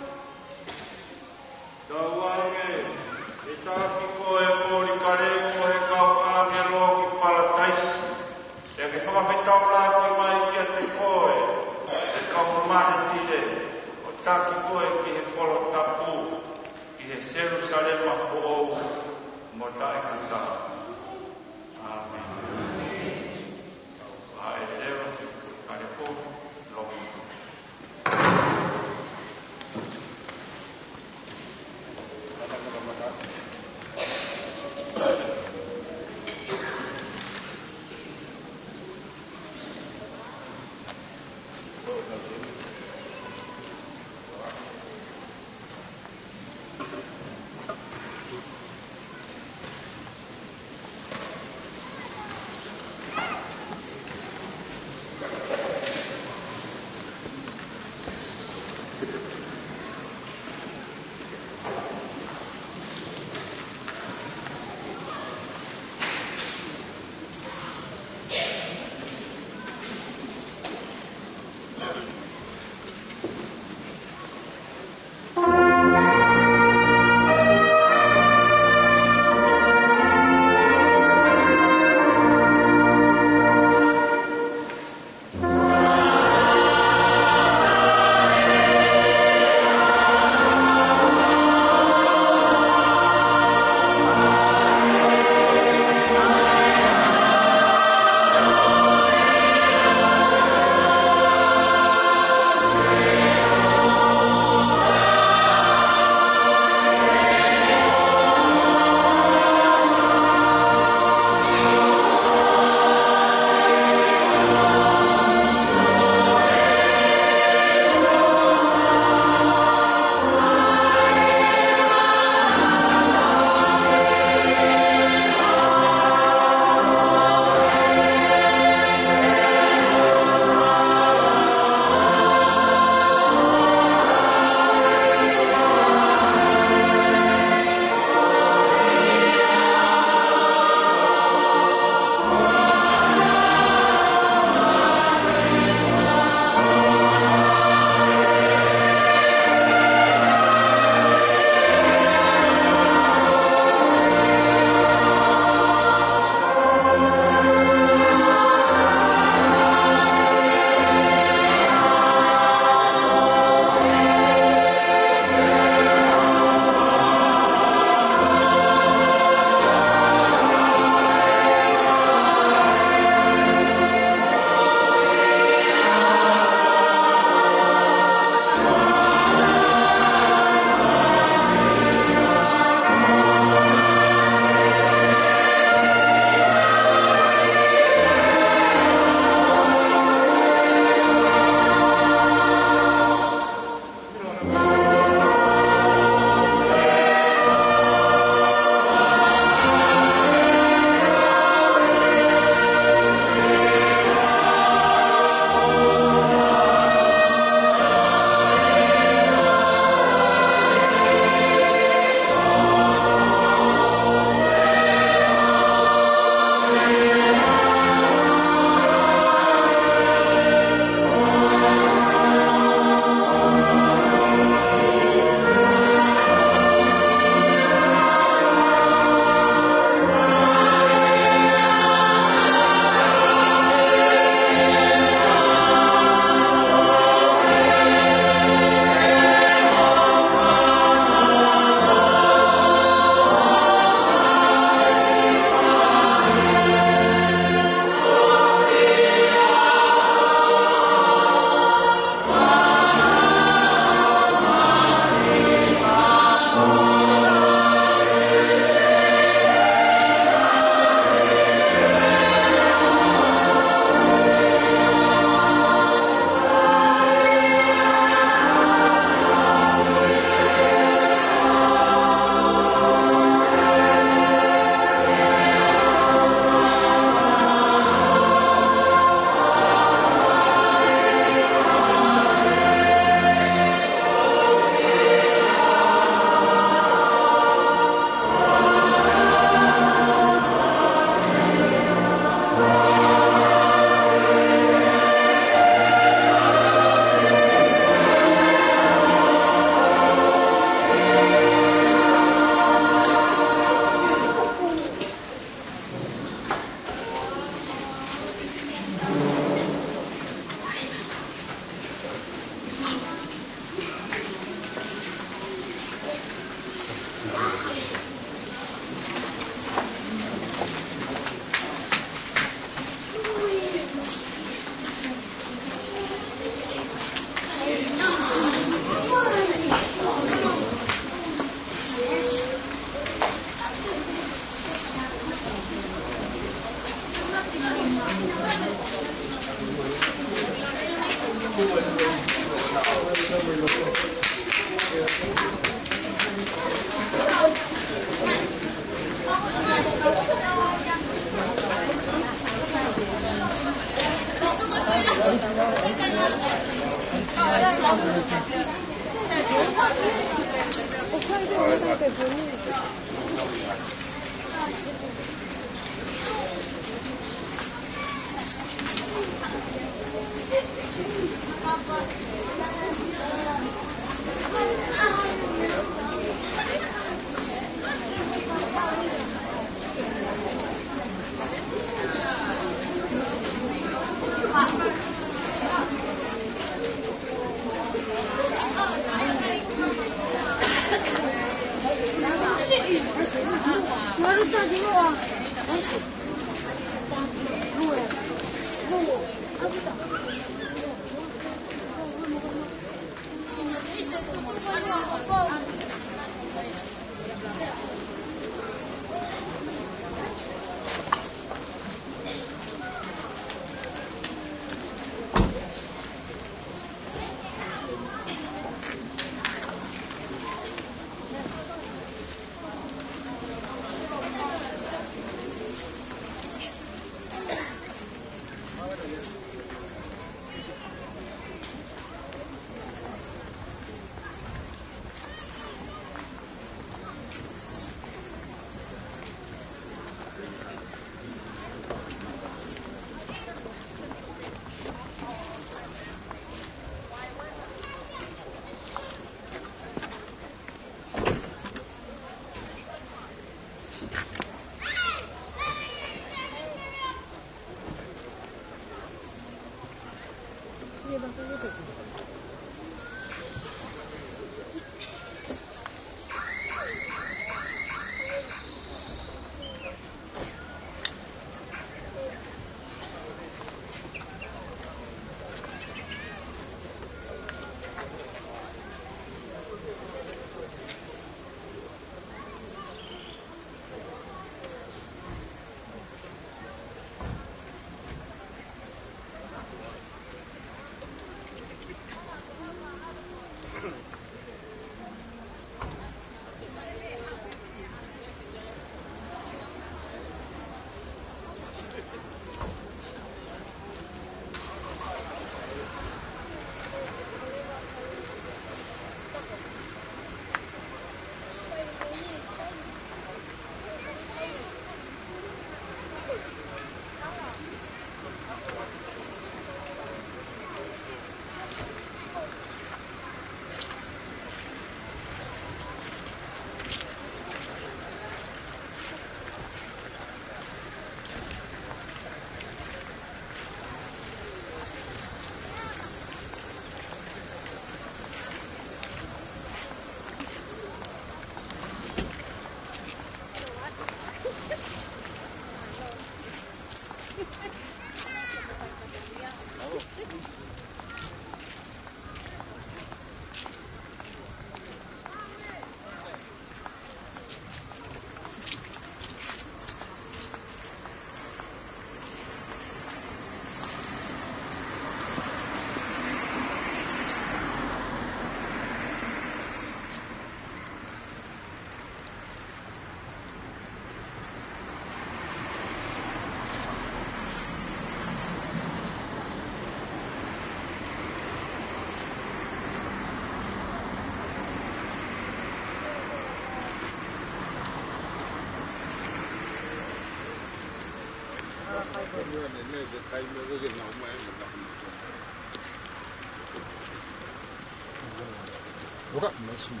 B: Buka mesin.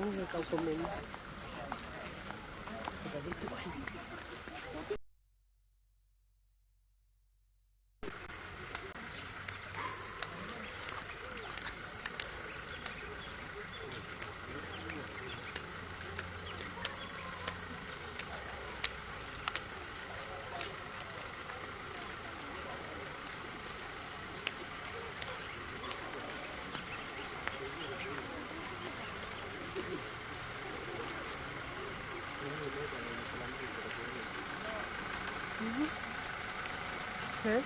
B: Ikaw comment. Okay.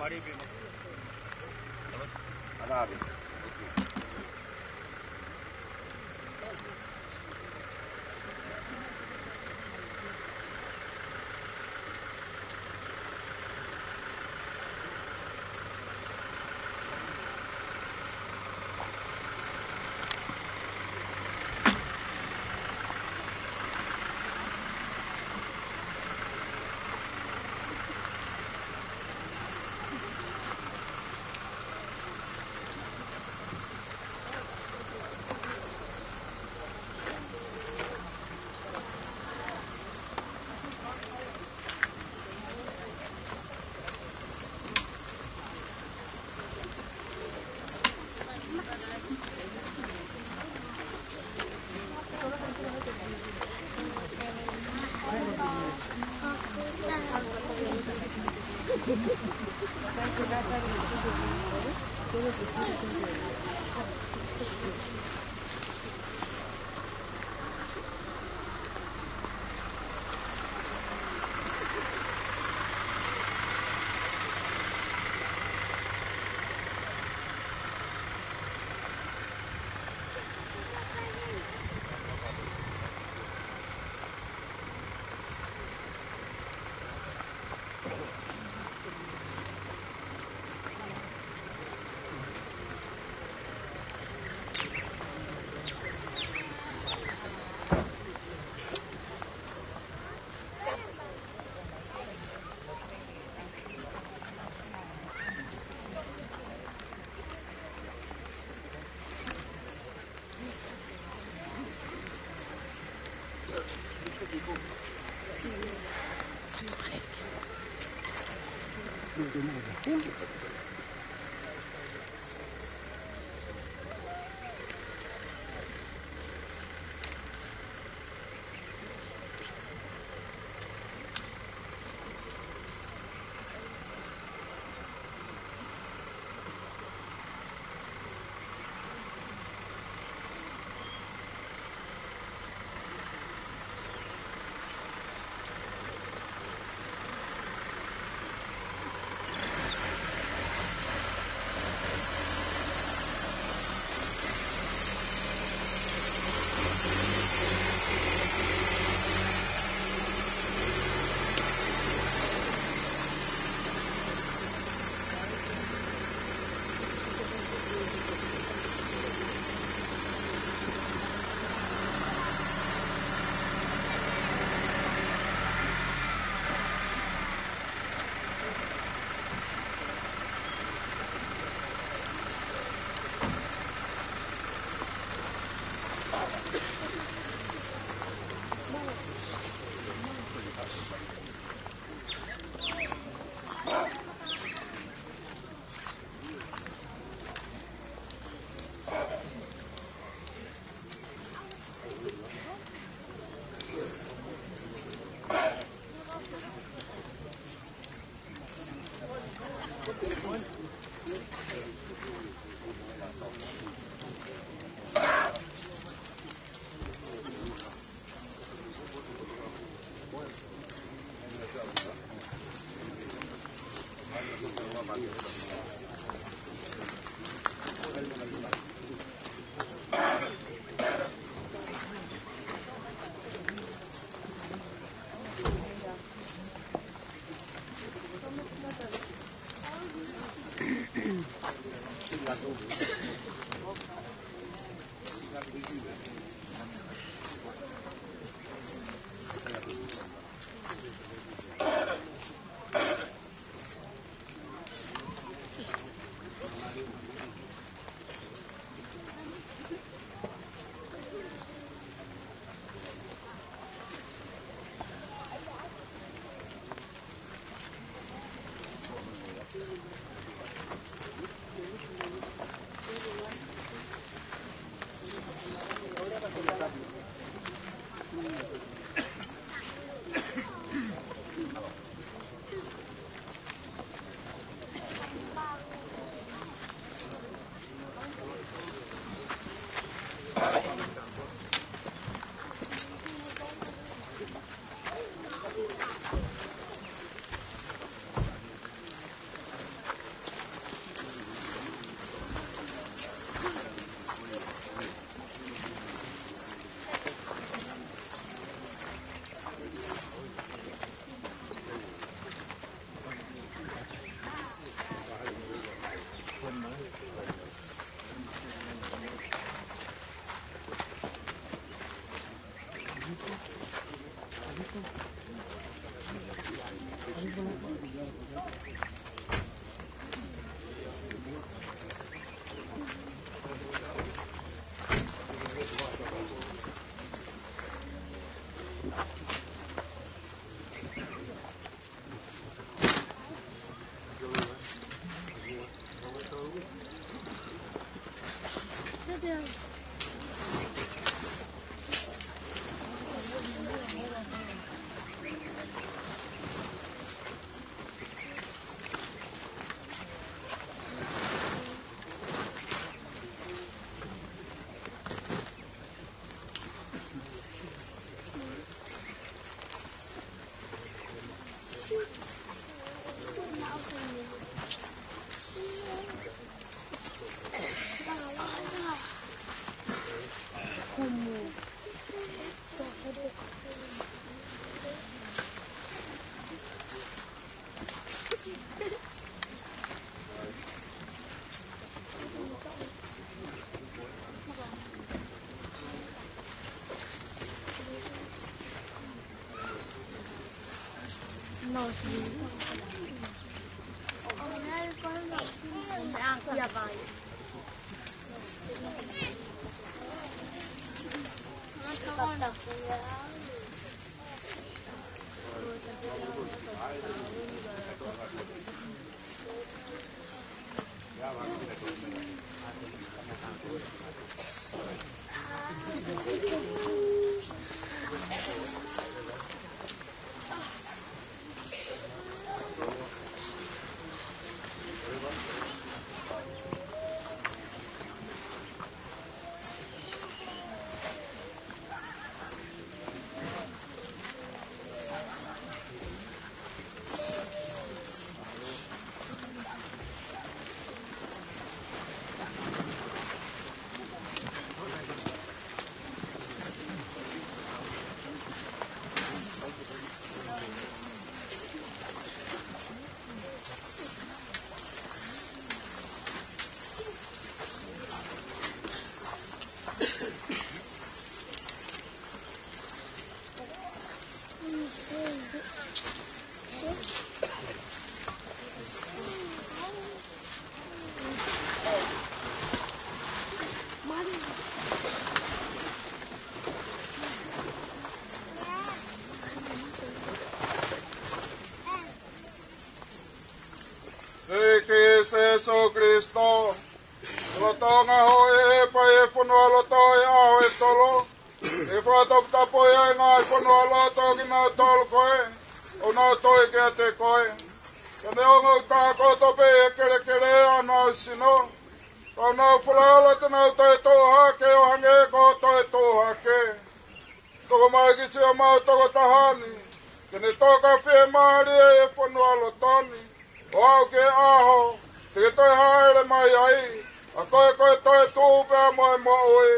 J: kembali Bimo.
C: Ada habis.
J: Jesu Kristo, lotonga hoe pa e fonua loto e aho e tolo, e whatop tapo e ngā fonua loto ki nā tolo koe, o nā toi ke te koe. Ka ne o ngau tā koto pe e kere kere a nā sino, ka nā whalaala te nau toi tōha ke o hange ko toi tōha ke. Toko mai ki si o mau toko tahani, ke ne toka whi maari e fonua lotoni, o au ke aho, te toi haere mai ai, a koe toi tūpe a mai moe,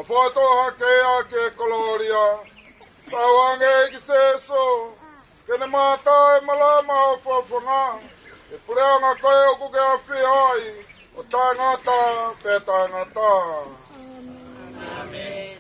J: a photo hake a ke koloria. Sawange ki seso, ke ne mata e malama o whawhanga, e pureanga koe o kuke a whi ai, o tangata pe tangata. Amen.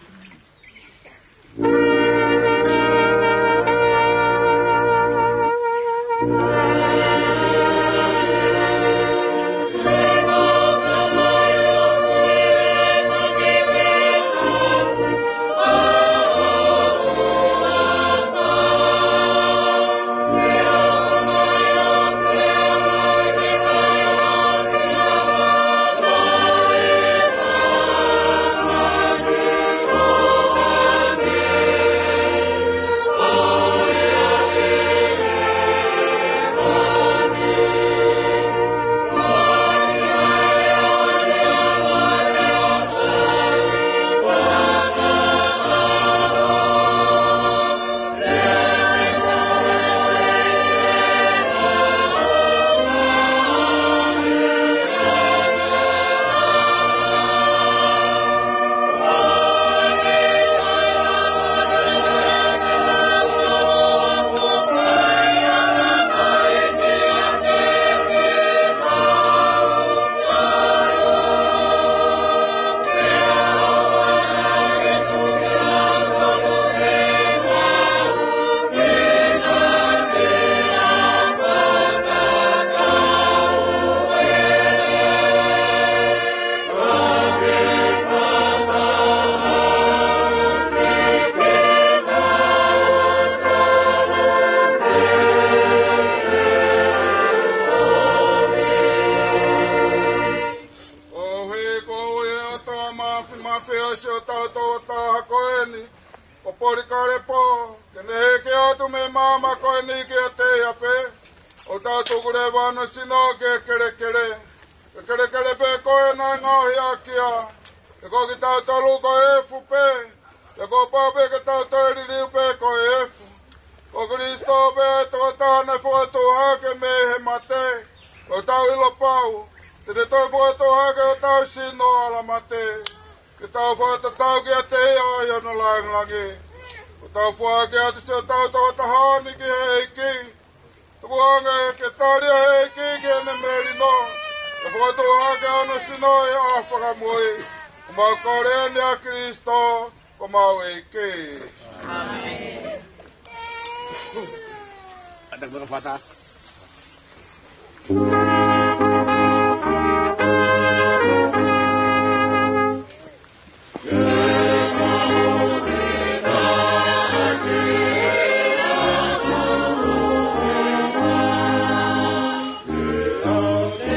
K: Oh,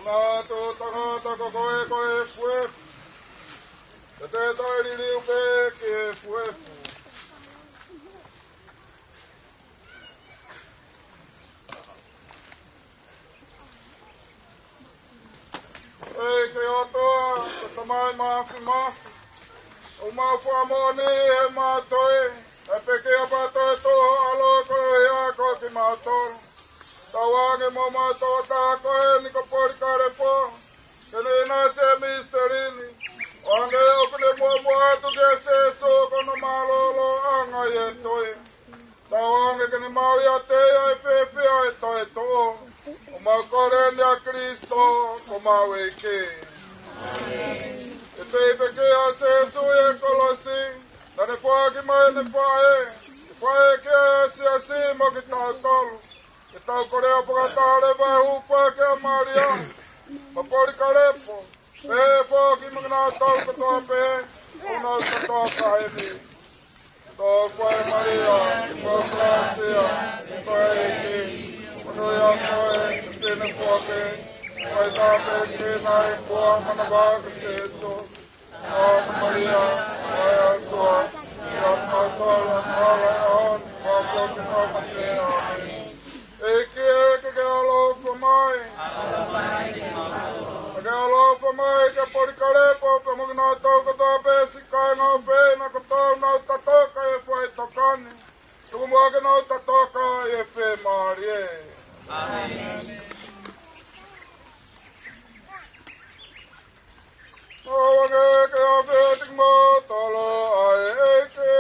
J: Una tu tangata ko koe fue. Te tai li upe ke fue. Ei ke otoa, te mai mafi. O mau whamoni e mātoi, e peke a pātoi toho alo koe hea ko ki mātoro. Tawange mo mātou tāko e ni ko pori kare po, kene ina se misterini. O ange o kene mo atu ke se so kono malolo anga e toi. Tawange kene mau ia teia e whewhia e toi toho. O mau koreni a Kristo, o mau e ke. Amen. E te peke a se sui e kolosi, na ne whaaki mai ne whae, whae ke a si mo ki tau tolu, ke tau korea pakatare vai hupa ke a Maria, ma pori karepo, e whaaki mga tau katoa pe, una katoa kaheni. Tō koe Maria, tō gracia, tō eiki, ono ia koe, te tene whaake, Pai tāpe kēnā e kua mana wāka sēto. Nāna Maria, ai atua, i atma tāra māra on, wāpoki māka tēnā me. Eke ke alofa mai. Ke alofa mai ke porikarepo, pe mga nā tau katoa pēsi kai ngā whēna katoa nau tatoka e whai tokani. Tuku mua ke nau tatoka e whē Marie. Amen. Oh, que a veting mo tolo ai eke.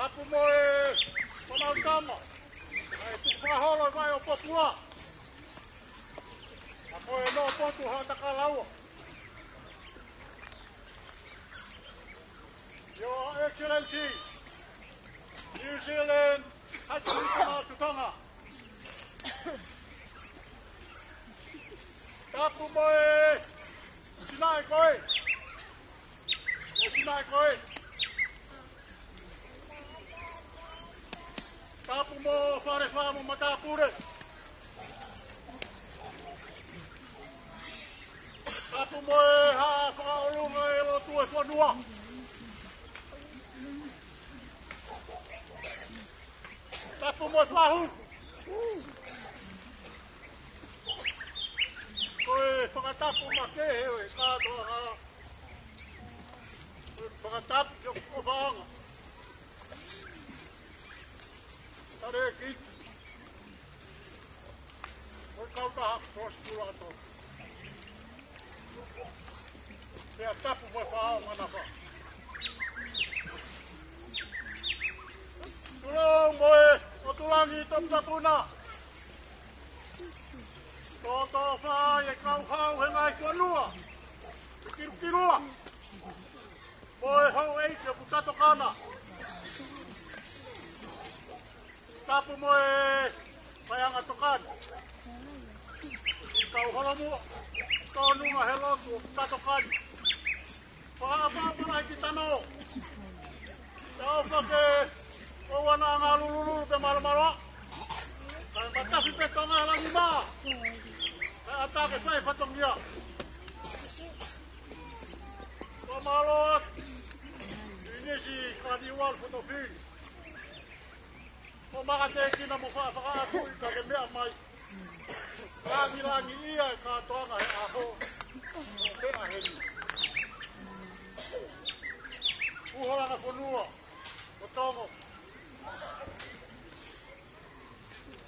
J: Tapu mo e whanautama. Ai tukaholo vai o potua. Ako e no potu hata laua. Your Excellency, New Zealand Hachikama Tutonga. Tapu mo e sinai koe. E sinai koe. Tapu mo whare whamu matapure. Tapu mo e ha whaolunga e lotu e whanua. Tapu mo e whahu. Koe whakatapu ma kehe e kātoa ha. Whakatapu ki o whaanga. Tare e ki. Koe kautaha kōskula ato. Pea tapu mo e whahao mana wha. Tulong mo e o tulangi toputapuna. Toto whai e kauhau he ngai kua lua. E kirukirua. Mo e hau eike o putato kana. Tapu mo e whaianga tokana. I kauholo mua. Tōnunga he lotu o putato kana. Whaapapara ki tano. Tau whake o wana ngā lululu pe maramara. Kai matafi pe tonga langi maa. Kai atake whai whatongia. Ko malo inisi kaniwal whatofini. Ko makate kina mo whaatu I ka ke mea mai. Rangi ia e kātoanga he aho. Pea heni. Uhoanga whanua. O tongo.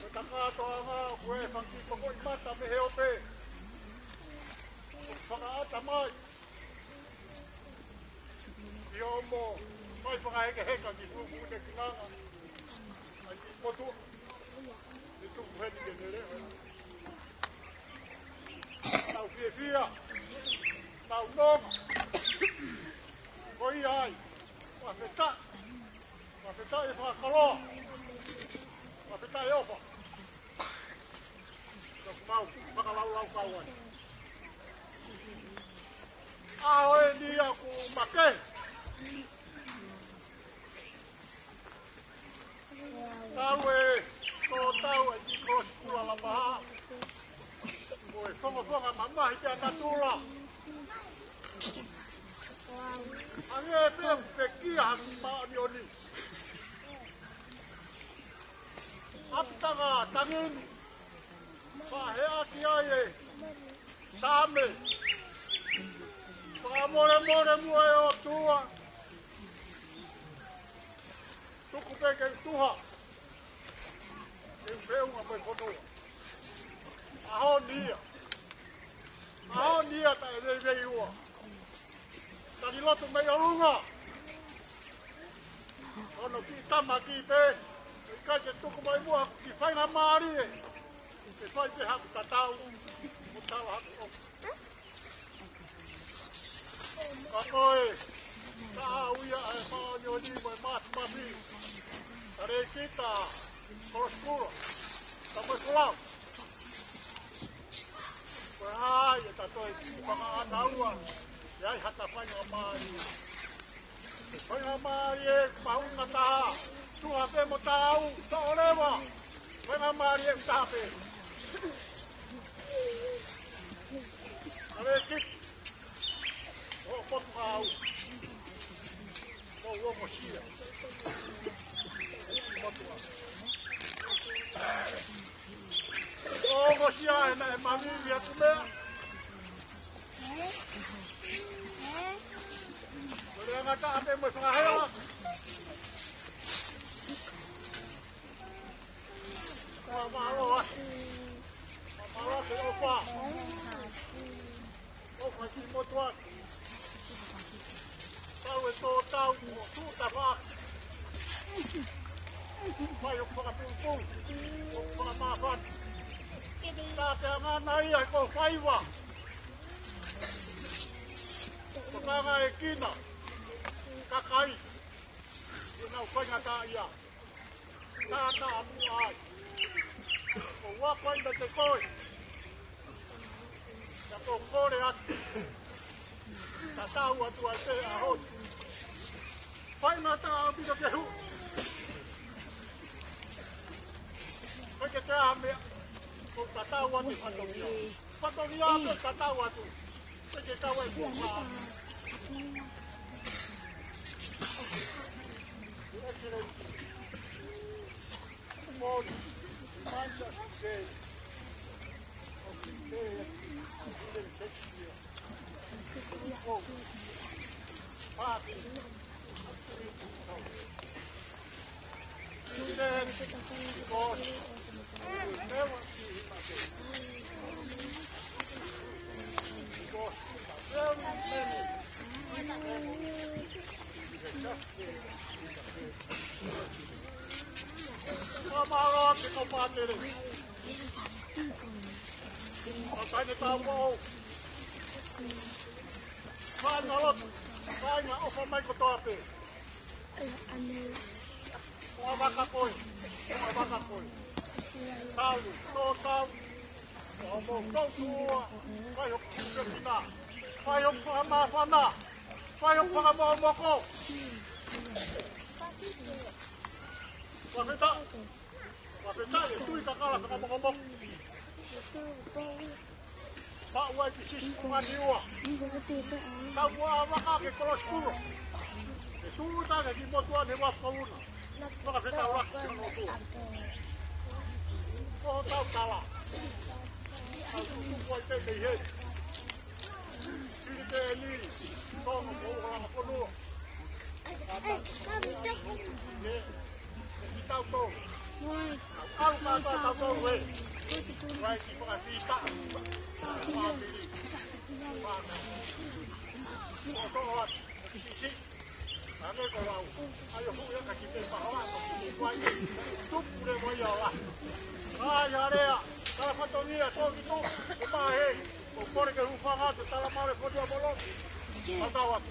J: O takatoanga koe whakiko ko I mata me he ope. O whakaata mai. I omo. Mai whakaheke heka ki fuku ne kinanga. Ai ki motu. Ni tuku heni ke nere. Tau fia. Tau nonga. Koi ai. Whawheta. Whawheta e whakaloa. Whawheta e opa. Toku mau, whakalau kauai. Aho e ni aku make. Tau e, tō tau e ki kōsikula la maha. Ko e whonga mamahi te atatula. Ange e pia pekia haki maani oni. Aptanga tangini. Whahea ki ai e. Same. Whamore mua e o tua. Tuku peke I tuha. E whiunga mai whanua. Aho nia. Aho nia ta e vei ua. Tani lotu mei o lunga. Ono ki tama ki te. I kai te tuku mai mua ki whainga maari e. Ke whai te haku tatau. Mo tawa haku o. Ka koe. Ka auia e maani o ni mai mati mapi. Tare kita. Koroskura. Ta mai kulau. Koe hai e tatoi ki whanga anaua. Iai hata whainga maari. Whainga maari e mahunga taha. Tuha pe mo tau, ta orewa. Whainga maari e utape. Ale kik. O potu hau. O uomo sia. Potu hau. O uomo sia e na e mamiri atu mea. Kaya nga taate mo sa kahaya. Mamalo ah. Mamalo sa opa. Opa si mo tuan. Tau e tō tau mo tūta whaki. Vai yung mga pulpul, mga makan. Dati ang anay ay ko faiwa. Mga ekina, kakai, inaw pa nga tayo. Tata amu ay. Kung wakoy na tekoy. Kapong kore at tatawa tuwa te ahon. Pai na tao binakehu. Pwede kaya kami kung tatawa ni Patogia. Patogia ang tatawa to. Pwede kaway buka. Good morning. Manchester. Makanya tahu, mana lot, kaya ofa mai kotoate. Wabaka koi. Tahu, tahu. Omong kau semua, payok kita, payok pengamafana, payok pengamomoko. Wakita itu ikakala sama ngomong. Pak wai pisis pengadiwa. Tahu apa kaki kelos kulo. Itu tanya di motuan hebat kauna. Maka kita orang senotu. Kau tahu kalah. Aku wai teh. Sini teh ini. Kau mau orang apa dulu? Kita tahu. Aku kata tahu weh. Wai di pengadilan. Motor sisi. Ane kalau ayo hujan kaki pahlawan. Wai itu boleh moyalah. Ya rea. Kalau fotonya tuh itu kepahe. Ukor ke rufangan dalam mare foto bolong. Patawat.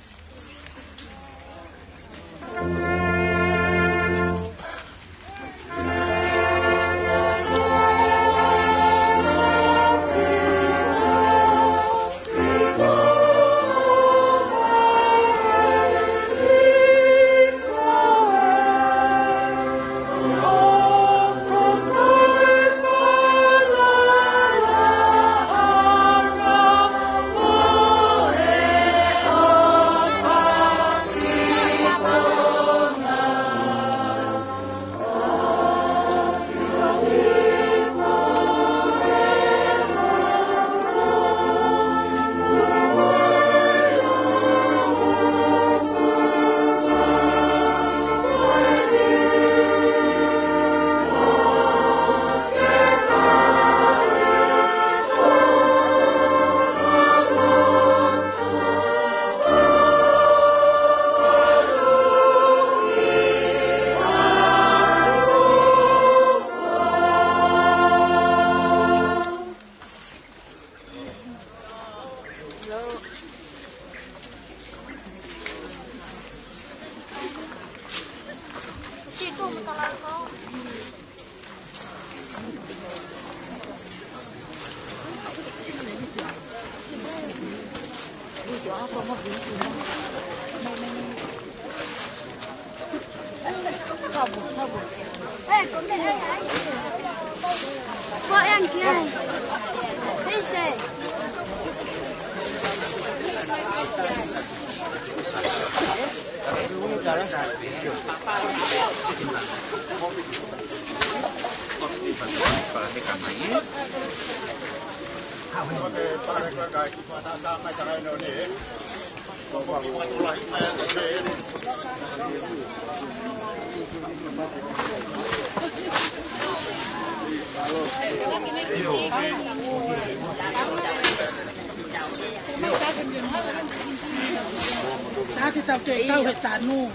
K: Kita ke kau hetanu.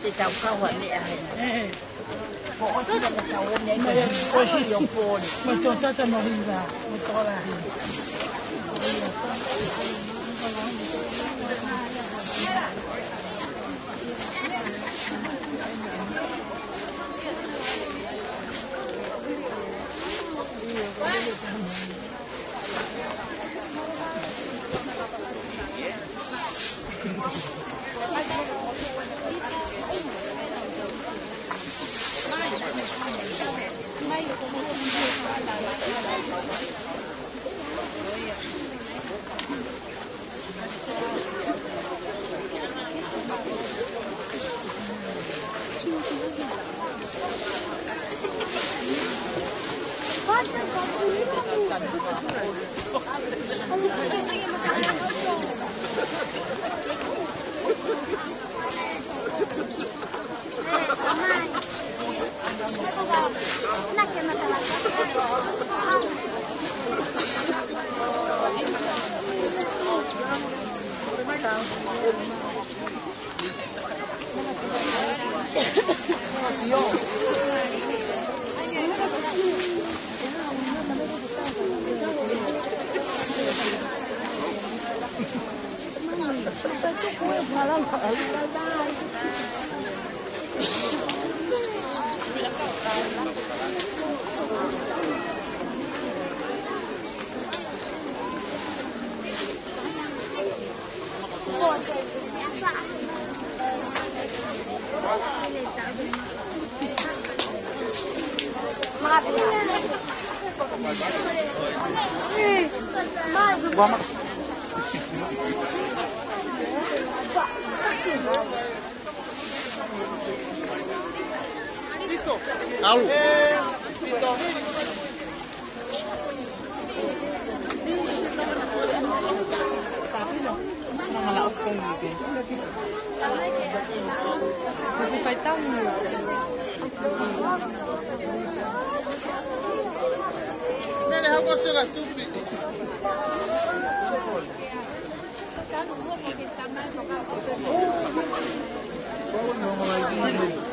K: Thì tàu không phải mẹ này. Họ rất là tàu hôm nay
L: mà có nhiều phồn mà cho nó đi vào mà to là
B: Alô?
L: Você faz tão
B: Nene, how much is that soup? Oh,